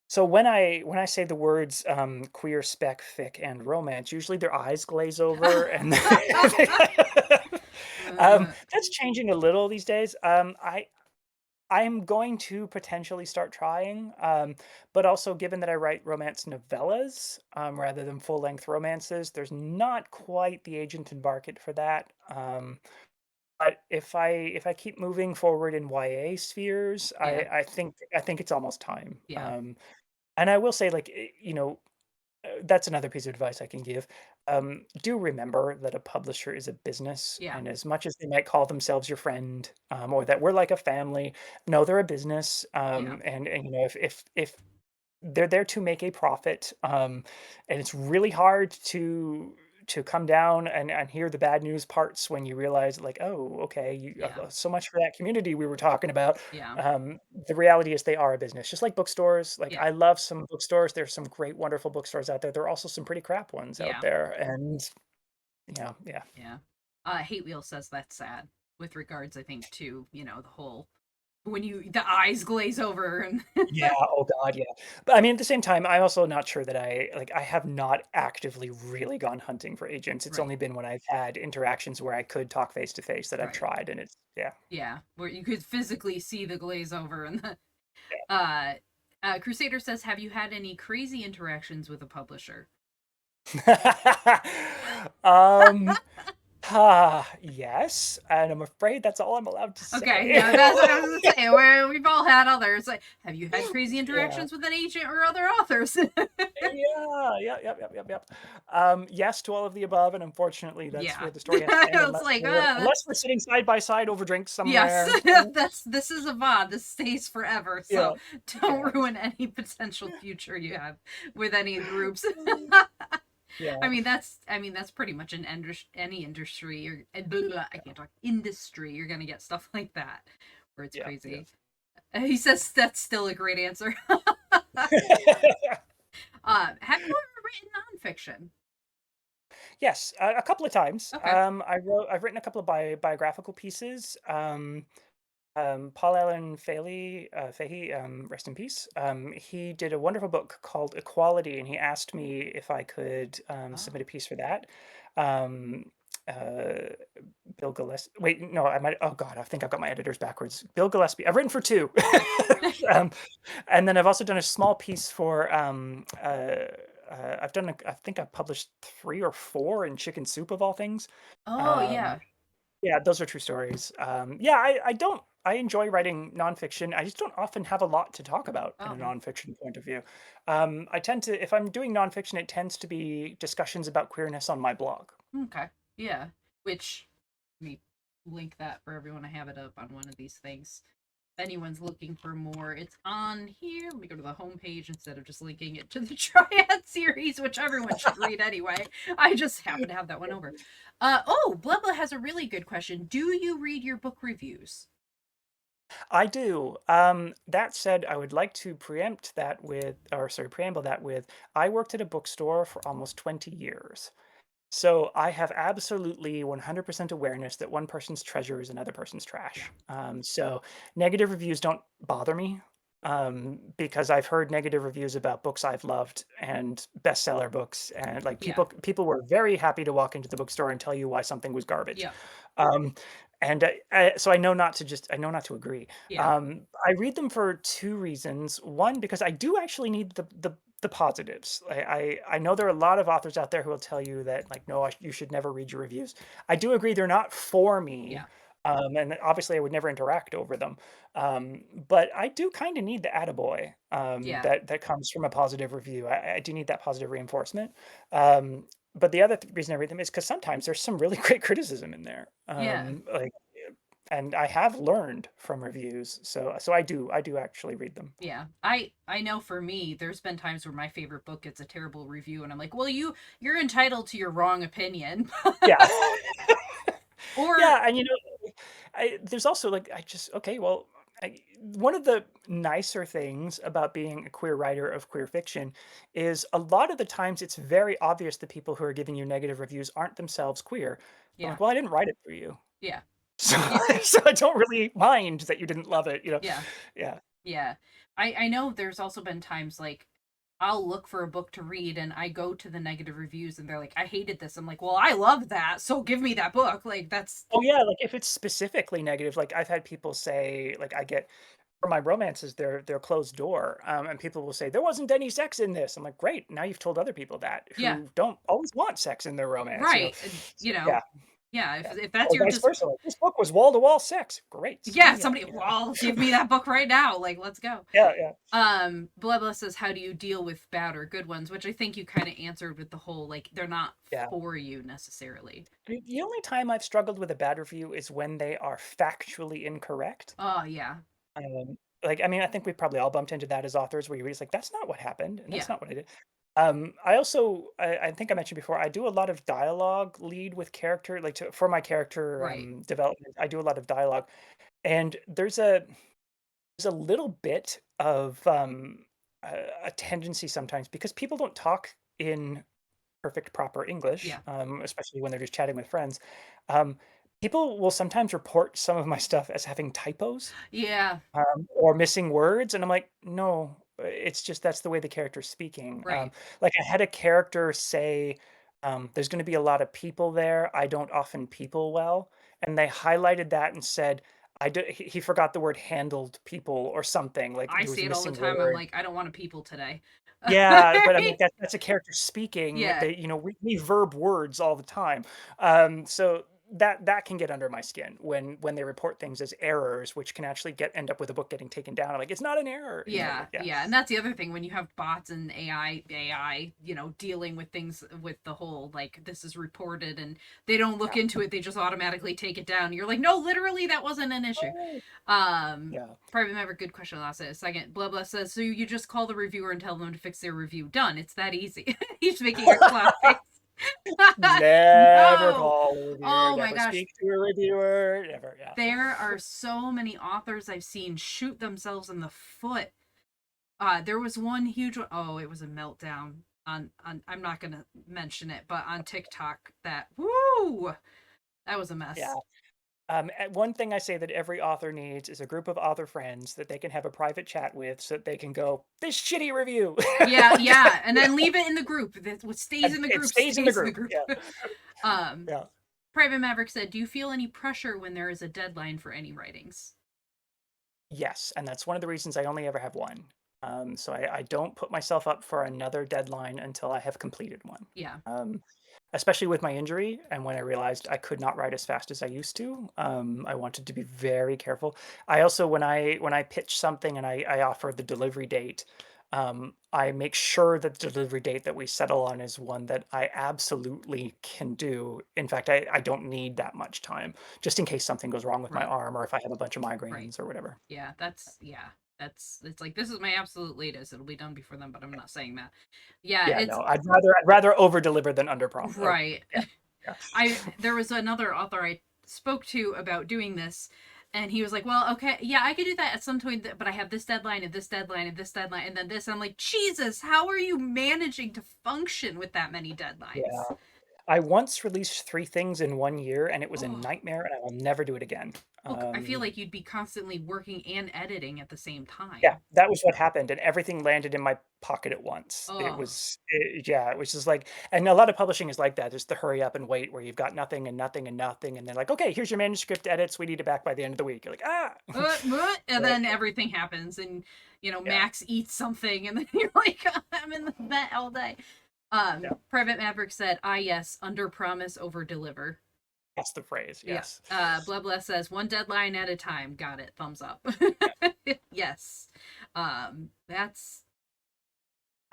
So when I say the words, queer, spec, fic, and romance, usually their eyes glaze over and uh, that's changing a little these days. I'm going to potentially start trying, but also given that I write romance novellas, rather than full-length romances, there's not quite the agent and market for that. But if I keep moving forward in YA spheres, yeah, I think it's almost time. yeah, And I will say, like, that's another piece of advice I can give. Do remember that a publisher is a business, yeah, and as much as they might call themselves your friend, or that we're like a family, no, they're a business. yeah, And you know, if they're there to make a profit, and it's really hard to come down and hear the bad news parts when you realize, like, oh, okay, yeah, so much for that community we were talking about. yeah, The reality is they are a business, just like bookstores. Like, yeah, I love some bookstores. There's some great, wonderful bookstores out there. There are also some pretty crap ones out yeah, there, and yeah, yeah. yeah. Hate Wheel says that's sad with regards, I think, to, the whole when the eyes glaze over and Yeah, oh god, yeah. But I mean, at the same time, I'm also not sure that I have not actively really gone hunting for agents. It's right, only been when I've had interactions where I could talk face to face that I've right. tried, and it's yeah. Yeah, where you could physically see the glaze over and the Yeah. uh Crusader says, "Have you had any crazy interactions with a publisher?" Um, yes, and I'm afraid that's all I'm allowed to Okay, say. yeah, that's what I was gonna say. Where we've all had others. Like, have you had crazy Yeah. interactions with an agent or other authors? Yeah, yep. Yes to all of the above, and unfortunately, that's Yeah, where the story has to end it's unless like, we're unless we're that's sitting side by side over drinks yes, somewhere. this is a VOD. This stays forever, Yeah, so don't yeah. ruin any potential future you have with any groups. Yeah, I mean that's pretty much in any industry or I can't talk industry. You're gonna get stuff like that where it's yeah. crazy. He says that's still a great answer. Have you ever written nonfiction? Yes, a couple of times. Okay. I've written a couple of biographical pieces. Paul Allen Fahey, rest in peace. He did a wonderful book called Equality, and he asked me if I could Oh, submit a piece for that. Um, uh, Bill Gillespie. Wait, no, I might. Oh God, I think I've got my editors backwards. Bill Gillespie. I've written for two, okay. um, and then I've also done a small piece for. I think I've published 3 or 4 in Chicken Soup of all things. Oh Um, yeah. yeah, those are true stories. Yeah, I enjoy writing nonfiction. I just don't often have a lot to talk about in a Oh, nonfiction point of view. I tend to, if I'm doing nonfiction, it tends to be discussions about queerness on my blog. okay. Yeah. Which let me link that for everyone. I have it up on one of these things. If anyone's looking for more, it's on here. Let me go to the homepage instead of just linking it to the Triad series, which everyone should read anyway. I just happen to have that one over. Oh, Blubla has a really good question. Do you read your book reviews? I do. That said, I would like to preamble that with, I worked at a bookstore for almost 20 years. So I have absolutely 100% awareness that one person's treasure is another person's Yeah. trash. So negative reviews don't bother me, because I've heard negative reviews about books I've loved and bestseller books, and like Yeah. people were very happy to walk into the bookstore and tell you why something was garbage. Yep. Um, and so I know not to agree. Yeah. I read them for two reasons. One, because I do actually need the positives. I know there are a lot of authors out there who will tell you that, like, no, you should never read your reviews. I do agree they're not for me, Yeah. and obviously I would never interact over them. But I do kind of need the attaboy, Yeah. that comes from a positive review. I do need that positive reinforcement. But the other reason I read them is because sometimes there's some really great criticism in there. Yeah. And I have learned from reviews, so I do actually read them. Yeah. I know for me, there's been times where my favorite book gets a terrible review and I'm like, "Well, you're entitled to your wrong opinion." Yeah. Or Yeah, and, there's also, like, I just okay, well, one of the nicer things about being a queer writer of queer fiction is a lot of the times it's very obvious the people who are giving you negative reviews aren't themselves queer. I'm yeah. like, "Well, I didn't write it for you." Yeah. So Yeah. so I don't really mind that you didn't love it, Yeah. Yeah. Yeah. I know there's also been times like I'll look for a book to read and I go to the negative reviews and they're like, "I hated this." I'm like, "Well, I love that. So give me that book." Like that's Oh, yeah, like, if it's specifically negative, like, I've had people say, like, I get for my romances, they're closed door, and people will say, "There wasn't any sex in this." I'm like, "Great, now you've told other people that, yeah. who don't always want sex in their romance," Right. And So yeah, yeah, yeah. if that's Or your vice just versa, like, "This book was wall to wall sex." Great, sign yeah, me up, somebody well, give me that book right now. Like, let's go. Yeah, yeah, Blah says, "How do you deal with bad or good ones?" Which I think you kind of answered with the whole like they're not yeah. for you necessarily. The only time I've struggled with a bad review is when they are factually incorrect. Oh, yeah. Like, I mean, I think we've probably all bumped into that as authors where you're just like, "That's not what happened, and that's Yeah. not what I did." I think I mentioned before, I do a lot of dialogue lead with character, like, for my character, Right. development, I do a lot of dialogue, and there's a little bit of, a tendency sometimes because people don't talk in perfect proper English, Yeah. especially when they're just chatting with friends. Um, People will sometimes report some of my stuff as having typos, Yeah. or missing words, and I'm like, "No, it's just that's the way the character's speaking." Right. Like, I had a character say, "There's gonna be a lot of people there, I don't often people well," and they highlighted that and said, he forgot the word "handled people" or something, like, I there was say a it all the missing time. I'm word. like, I don't want to people today. Yeah, but I'm like, that's a character speaking. Yeah. We verb words all the time. So that can get under my skin when they report things as errors, which can actually end up with a book getting taken down. I'm like, it's not an error, Yeah, like, yeah, yeah, and that's the other thing when you have bots and AI, dealing with things with the whole like this is reported and they don't look yeah. into it, they just automatically take it down. You're like, no, literally, that wasn't an issue. Oh, Um, yeah. Private Maverick, good question. I'll say a second. Blah blah says, so you just call the reviewer and tell them to fix their review. Done. It's that easy. He's making a clown face. Never No. call a reviewer, Oh my never gosh. speak to a reviewer, never, yeah. There are so many authors I've seen shoot themselves in the foot. There was one huge one. Oh, it was a meltdown on. I'm not gonna mention it, but on TikTok, that woo, that was a Yeah. mess. One thing I say that every author needs is a group of author friends that they can have a private chat with so that they can go, "This shitty review." Yeah, Like, yeah, and then leave it in the group. That what stays and in the it group stays in the stays in the group. group. Yeah, um, yeah. Private Maverick said, "Do you feel any pressure when there is a deadline for any writings?" Yes, and that's one of the reasons I only ever have one. So I don't put myself up for another deadline until I have completed one. Yeah, Um, Especially with my injury and when I realized I could not write as fast as I used to, I wanted to be very careful. I also when I pitch something and I offer the delivery date, I make sure that the delivery date that we settle on is one that I absolutely can do. In fact, I don't need that much time, just in case something goes wrong with my right, arm or if I have a bunch of right. migraines or whatever. Yeah. That's it's like this is my absolute latest. It'll be done before then, but I'm not saying that. Yeah, Yeah, it's no, I'd rather over deliver than under prom right. yeah, yeah. I there was another author I spoke to about doing this. And he was like, "Well, okay, yeah, I could do that at some point, but I have this deadline and this deadline and this deadline and then this." I'm like, Jesus, how are you managing to function with that many Yeah. deadlines? I once released 3 things in 1 year, and it was a Oh, nightmare, and I will never do it again. look, I feel Um, like you'd be constantly working and editing at the same yeah, time. that was what happened, and everything landed in my pocket at once. Oh, Yeah, it was just like, and a lot of publishing is like that. There's the hurry up and wait where you've got nothing and nothing and nothing, and they're like, "Okay, here's your manuscript edits. We need it back by the end of the week." You're like, "Ah!" and But then everything happens, and yeah, Max eats something, and then you're like, I'm in the vet all day. yeah, Private Maverick said, "Ah, yes, under promise, over deliver." that's the phrase, Yeah. yes. Blah blah says, "One deadline at a time." Got it. Thumbs up. Yeah. Yes. That's.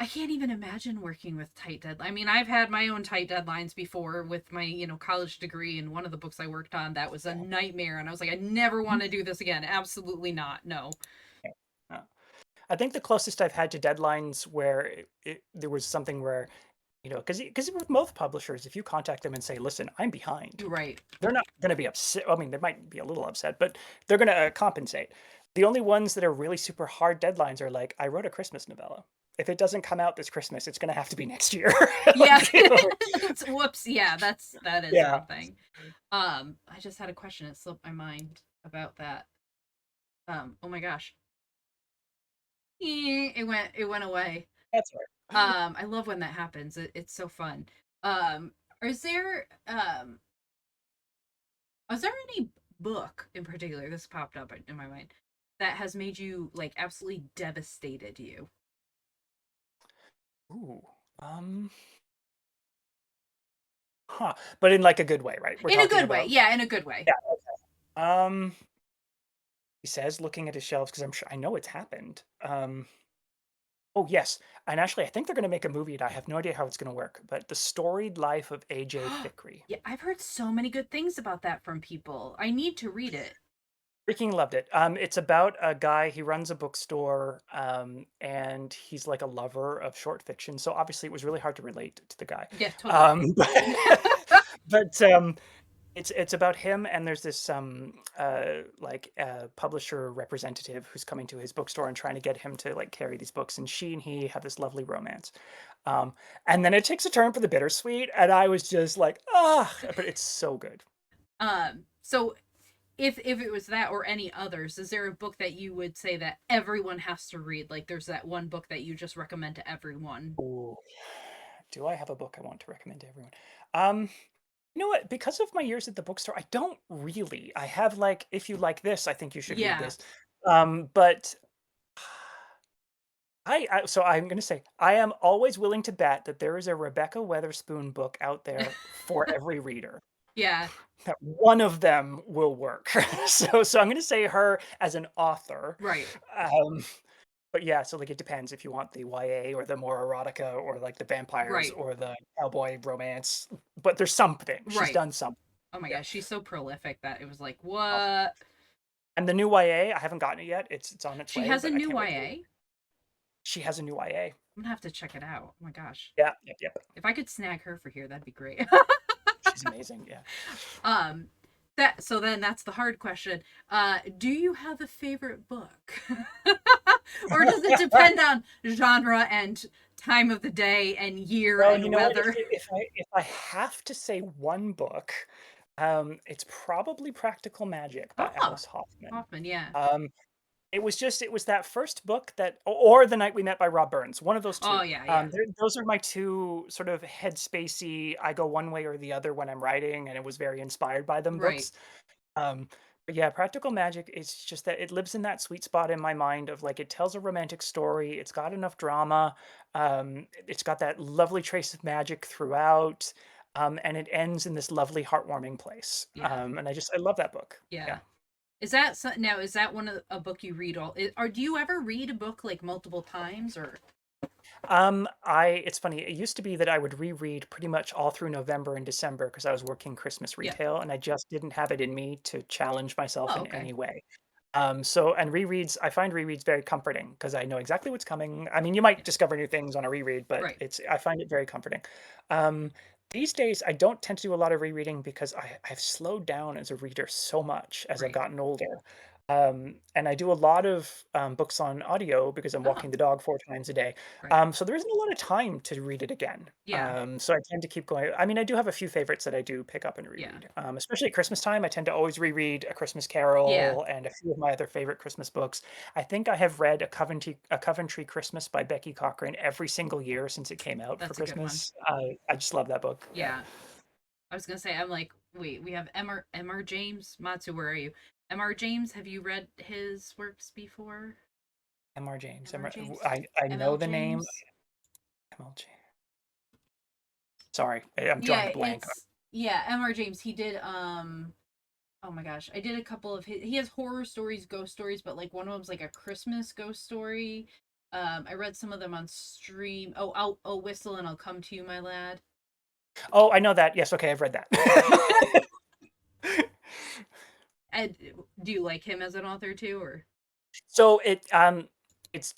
I can't even imagine working with tight deadlines. I mean, I've had my own tight deadlines before with my, college degree, and one of the books I worked on that was a Yeah. nightmare, and I was like, I never Mhm. want to do this again. Absolutely not. No. Yeah. I think the closest I've had to deadlines where there was something where, because with most publishers, if you contact them and say, "Listen, I'm behind," You're right. they're not gonna be upset. I mean, they might be a little upset, but they're gonna, compensate. The only ones that are really super hard deadlines are like, "I wrote a Christmas novella. If it doesn't come out this Christmas, it's gonna have to be next year." Yeah. Like, It's whoops. Yeah, that is yeah. something. I just had a question. It slipped my mind about that. Oh my gosh. It went away. That's all right. I love when that happens. It's so fun. Um, is there is there any book in particular, this popped up in my mind, that has made you like absolutely devastated you? Ooh, huh, but in, like, a good way, right? We're In a talking good way. about, Yeah, in a good way. yeah, um, he says, looking at his shelves, because I know it's happened. Oh, yes, and actually, I think they're gonna make a movie, and I have no idea how it's gonna work, but The Storied Life of A.J. Thickery. Yeah, I've heard so many good things about that from people. I need to read it. Freaking loved it. It's about a guy, he runs a bookstore, and he's, like, a lover of short fiction, so obviously it was really hard to relate to the guy. Yeah, totally. But but, it's about him, and there's this, like, publisher representative who's coming to his bookstore and trying to get him to, like, carry these books, and she and he have this lovely romance. Um, and then it takes a turn for the bittersweet, and I was just like, "Ah!" But it's so good. So if it was that or any others, is there a book that you would say that everyone has to read? Like there's that one book that you just recommend to everyone? Ooh. Do I have a book I want to recommend to everyone? Um, you know what? Because of my years at the bookstore, I don't really. I have, like, "If you like this, I think you should read Yeah. this." But so I'm gonna say, I am always willing to bet that there is a Rebecca Weatherspoon book out there for every reader, Yeah. that one of them will work. So I'm gonna say her as an author. Right. Um, but yeah, so, like, it depends if you want the YA or the more erotica or, like, the vampires Right. or the cowboy romance, but there's something. She's Right. done something. Oh my Yeah. gosh, she's so prolific that it was like, Oh, what? and the new YA, I haven't gotten it yet. It's on its She way, has a but I new can't wait to read it. YA? She has a new YA. I'm gonna have to check it out. Oh my gosh. Yeah, yep, yep. If I could snag her for here, that'd be great. She's amazing, yeah. um then that's the hard question. Do you have a favorite book? Or does it depend on genre and time of the day and year Well, you and know what? weather? If I have to say one book, it's probably Practical Magic by Oh, Alice Hoffman. Hoffman, yeah. Um, it was that first book that, or The Night We Met by Rob Burns, one of those Oh 2. yeah, yeah. Those are my 2 sort of headspacey, I go one way or the other when I'm writing, and it was very inspired by them Right. books. Um, but yeah, Practical Magic, it's just that it lives in that sweet spot in my mind of, like, it tells a romantic story, it's got enough drama, it's got that lovely trace of magic throughout, and it ends in this lovely heartwarming place. Yeah. And I love that book. Yeah. Yeah. Now is that a book you read or do you ever read a book like multiple times or I It's funny, it used to be that I would reread pretty much all through November and December because I was working Christmas yeah. retail, and I just didn't have it in me to challenge myself Oh, in okay. any way. And rereads, I find rereads very comforting because I know exactly what's coming. I mean, you might Yeah. discover new things on a reread, but Right. I find it very comforting. Um, These days, I don't tend to do a lot of rereading because I've slowed down as a reader so much as I've Right. gotten older. And I do a lot of, books on audio because I'm Oh, walking the dog 4 times a day. right. So there isn't a lot of time to read it again. Yeah. So I tend to keep going. I mean, I do have a few favorites that I do pick up and Yeah. reread. Especially at Christmas time, I tend to always reread A Christmas Yeah. Carol and a few of my other favorite Christmas books. I think I have read A Coventry Christmas by Becky Cochrane every single year since it came out for That's a good one. Christmas. I just love that book. Yeah. Yeah. I was gonna say, I'm like, wait, we have Mr. James. Matsu, where are you? Mr. James, have you read his works before? M.R. James. Mr. James? I know ML the name. James? ML James. Sorry, I'm drawing Yeah, a blank. Mr. James. He did oh my gosh, I did a couple of his. He has horror stories, ghost stories, but like one of them's like a Christmas ghost story. I read some of them on stream. Oh, I'll whistle and I'll come to you, my lad. Oh, I know that. Yes, okay, I've read that. Yeah. And do you like him as an author too, or? So it's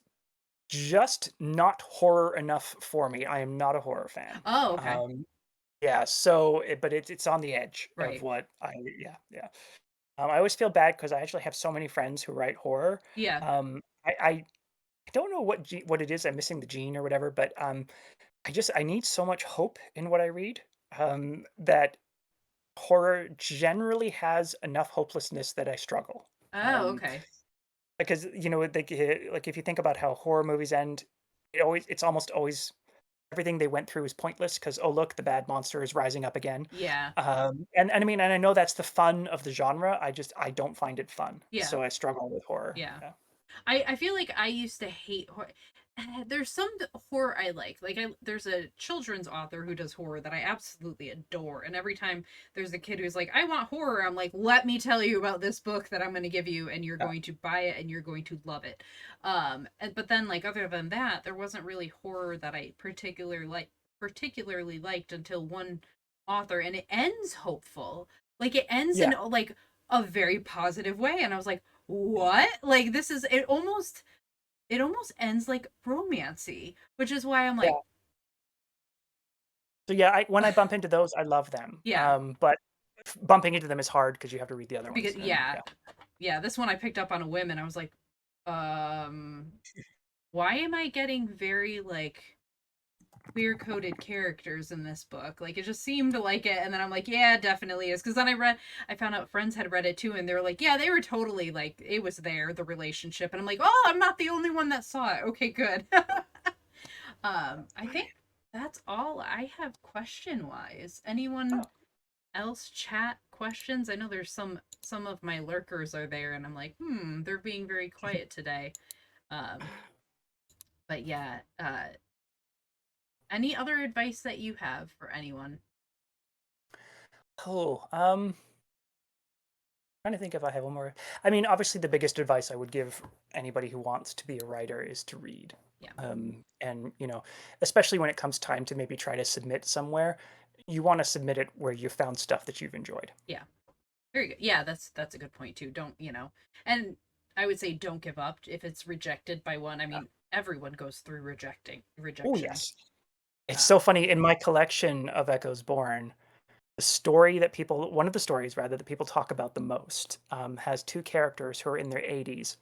just not horror enough for me. I am not a horror fan. Oh, okay. Um, yeah, so but it's on the edge of Right. what I yeah, yeah. I always feel bad because I actually have so many friends who write horror. Yeah. I don't know what it is. I'm missing the gene or whatever, but I need so much hope in what I read that horror generally has enough hopelessness that I struggle. Oh, Um, okay. because like if you think about how horror movies end, it's almost always everything they went through is pointless because oh look, the bad monster is rising up again. Yeah. And I mean, and I know that's the fun of the genre. I don't find it fun, Yeah. so I struggle with horror. Yeah. Yeah, I feel like I used to hate horror. There's some horror I like. There's a children's author who does horror that I absolutely adore. And every time there's a kid who's like, "I want horror," I'm like, "Let me tell you about this book that I'm going to give you, and you're yeah, going to buy it, and you're going to love it." But then like other than that, there wasn't really horror that I particularly liked until one author, and it ends hopeful. Like it ends in yeah, like a very positive way, and I was like, what? Like this is it almost ends like romancy, which is why I'm yeah. like, So yeah, when I bump into those, I love them. yeah, But bumping into them is hard because you have to read the other because ones. And yeah, yeah, yeah, this one I picked up on a whim and I was like, um, why am I getting very like queer coded characters in this book? Like it just seemed like it, and then I'm like, yeah, it definitely is. Because then I found out friends had read it too, and they were like, yeah, they were totally like it was there the relationship, and I'm like, oh, I'm not the only one that saw it. Okay, good. I think that's all I have question wise. Anyone oh, else chat questions? I know there's some of my lurkers are there and I'm like, they're being very quiet today. Um, but yeah, any other advice that you have for anyone? oh, trying to think if I have one more. I mean, obviously, the biggest advice I would give anybody who wants to be a writer is to read. Yeah. And especially when it comes time to maybe try to submit somewhere, you want to submit it where you found stuff that you've enjoyed. Yeah. Very good. Yeah, that's a good point too. Don't, and I would say don't give up if it's rejected by one. I mean, everyone goes through Oh rejection. yes, it's Uh, so funny. In my collection of Echoes Born, one of the stories rather that people talk about the most, has two characters who are in their 80s.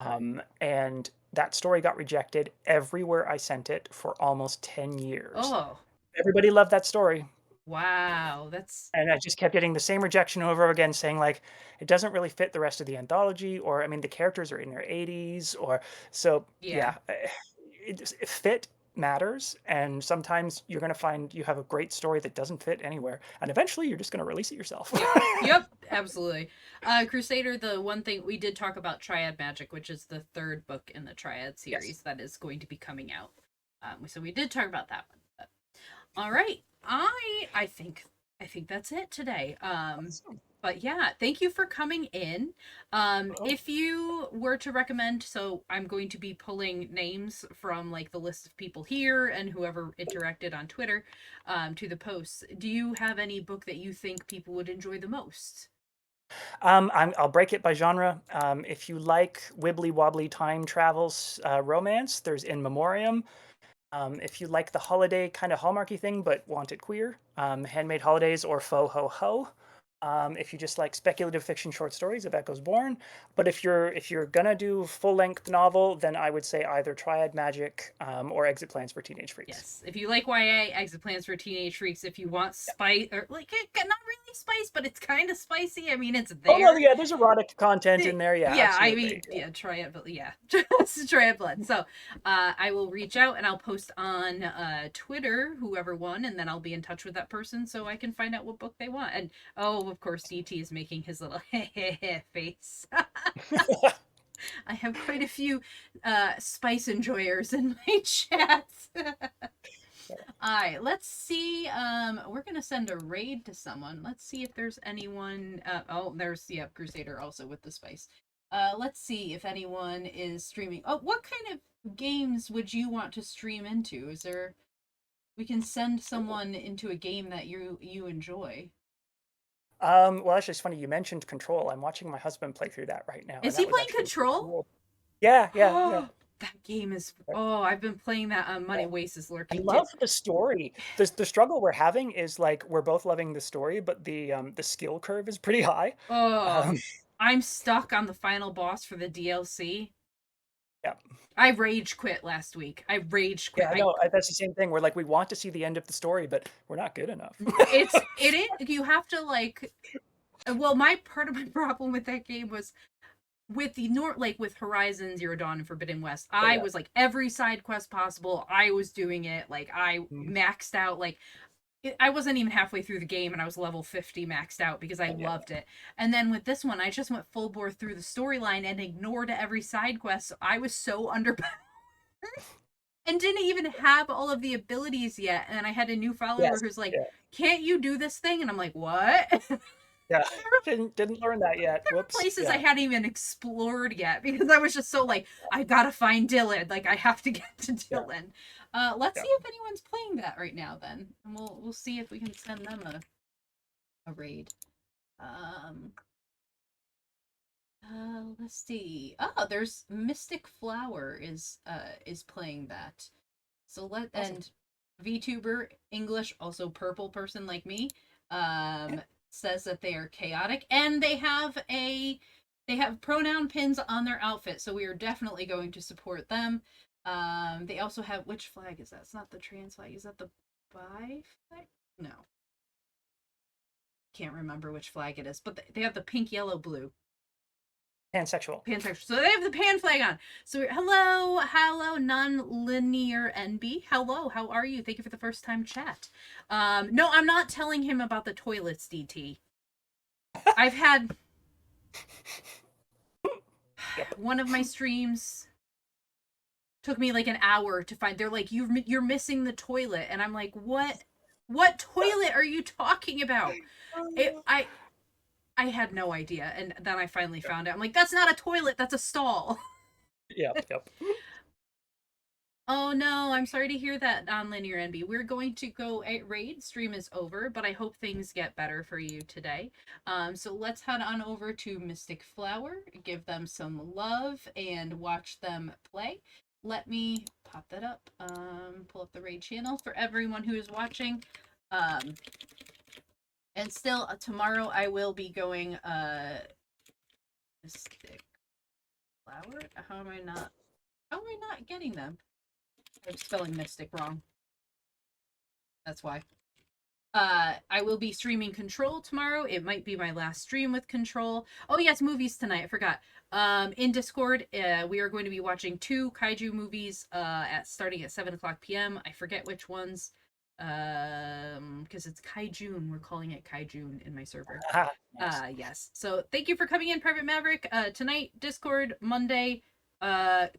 oh, And that story got rejected everywhere I sent it for almost 10 years. oh, Everybody loved that story, wow. That's and I just kept getting the same rejection over again, saying, like, it doesn't really fit the rest of the anthology, or, I mean, the characters are in their 80s, or so, yeah. yeah, fit matters, and sometimes you're gonna find you have a great story that doesn't fit anywhere, and eventually you're just gonna release it yourself. Yep. Yep. Absolutely. Crusader, the one thing we did talk about Triad Magic, which is the third book in the Triad Yes. series that is going to be coming out. So we did talk about that one. But, all right. I think that's it today. Awesome. But yeah, thank you for coming in. Oh, If you were to recommend, so I'm going to be pulling names from like the list of people here and whoever interacted on Twitter, to the posts. Do you have any book that you think people would enjoy the most? I'll break it by genre. If you like wibbly wobbly time travels romance, there's In Memoriam. If you like the holiday kind of Hallmarky thing but want it queer, Handmade Holidays or Faux Ho Ho. If you just like speculative fiction short stories, A Echo's Born. But if you're gonna do full length novel, then I would say either Triad Magic or Exit Plans for Teenage Freaks. Yes. If you like YA, Exit Plans for Teenage Freaks. If you want spice, or like not really spice, but it's kind of spicy. I mean, it's Oh no, there. yeah, there's erotic content in there. Yeah, Yeah, I absolutely. mean, yeah, try it, but yeah, try it blood. So, I will reach out and I'll post on Twitter whoever won, and then I'll be in touch with that person so I can find out what book they want. And oh, of course, DT is making his little face. I have quite a few spice enjoyers in my chat. All right, let's see. We're gonna send a raid to someone. Let's see if there's anyone. Oh, there's Crusader also with the spice. Let's see if anyone is streaming. Oh, what kind of games would you want to stream into? Is there? We can send someone into a game that you enjoy. Well, actually, it's funny you mentioned Control. I'm watching my husband play through that right now, Is and he that was playing actually pretty Control? cool. Yeah, yeah, yeah. Oh, that game is. Oh, I've been playing that on Money Yeah. Waste is I Lurking too. love the story. The struggle we're having is like we're both loving the story, but the skill curve is pretty high. Oh, Um, I'm stuck on the final boss for the DLC. yeah, I rage quit last week. I rage quit. yeah, I no, that's the same thing. We're like we want to see the end of the story, but we're not good enough. it is you have to like well my part of my problem with that game was with the like with Horizon Zero Dawn and Forbidden West. I Yeah. was like every side quest possible. I was doing it. Like I Mhm. maxed out like I wasn't even halfway through the game and I was level 50 maxed out because I Oh, yeah. loved it. And then with this one, I just went full bore through the storyline and ignored every side quest. So I was so underpowered and didn't even have all of the abilities yet. And I had a new follower Yes. who's like, Yeah. "Can't you do this thing?" And I'm like, "What?" Yeah. Didn't learn that yet. Whoops. Places I Yeah. hadn't even explored yet because I was just so like, I gotta find Dylan. Like I have to get to Yeah. Dylan. Let's Yeah. see if anyone's playing that right now then. And we'll see if we can send them a raid. Um let's see. Oh, there's Mystic Flower is playing that. So Awesome. and VTuber English, also purple person like me, um, says that they are chaotic and they have pronoun pins on their outfit, so we are definitely going to support them. They also have which flag is that? It's not the trans flag. Is that the bi flag? No, can't remember which flag it is, but they have the pink, yellow, blue. Pansexual. Pansexual. So they have the pan flag on. So hello, non-linear NB. Hello, how are you? Thank you for the first time chat. No, I'm not telling him about the toilets, DT. I've had Yep. one of my streams took me like an hour to find. They're like, you're missing the toilet, and I'm like, what? What toilet are you talking about? I had no idea, and then I finally found out. I'm like, that's not a toilet, that's a stall. Yep. Yep. Oh no, I'm sorry to hear that on Linear NB. We're going to go at raid. Stream is over, but I hope things get better for you today. So let's head on over to Mystic Flower, give them some love, and watch them play. Let me pop that up. Pull up the raid channel for everyone who is watching. Um, and still tomorrow I will be going Mystic Flower. How am I not getting them? I'm spelling Mystic wrong. That's why. I will be streaming Control tomorrow. It might be my last stream with Control. Oh yes, movies tonight. I forgot. In Discord, we are going to be watching 2 kaiju movies. At starting at 7:00 p.m. I forget which ones. Because it's Kaijun. We're calling it Kaijun in my server. Ah, nice. Yes. So thank you for coming in, Private Maverick. Tonight, Discord, Monday,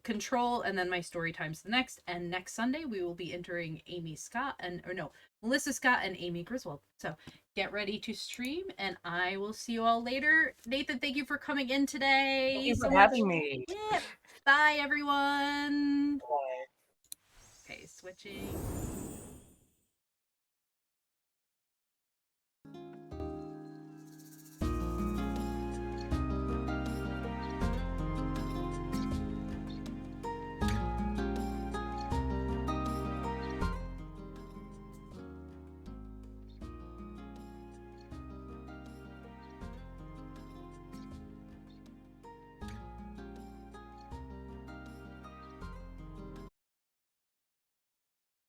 Control, and then my story time's the next. And next Sunday we will be entering Amy Scott or no, Melissa Scott and Amy Griswold. So get ready to stream, and I will see you all later. Nathan, thank you for coming in Thank today you so for much. having me. Yeah. Bye everyone. Bye. Okay, switching.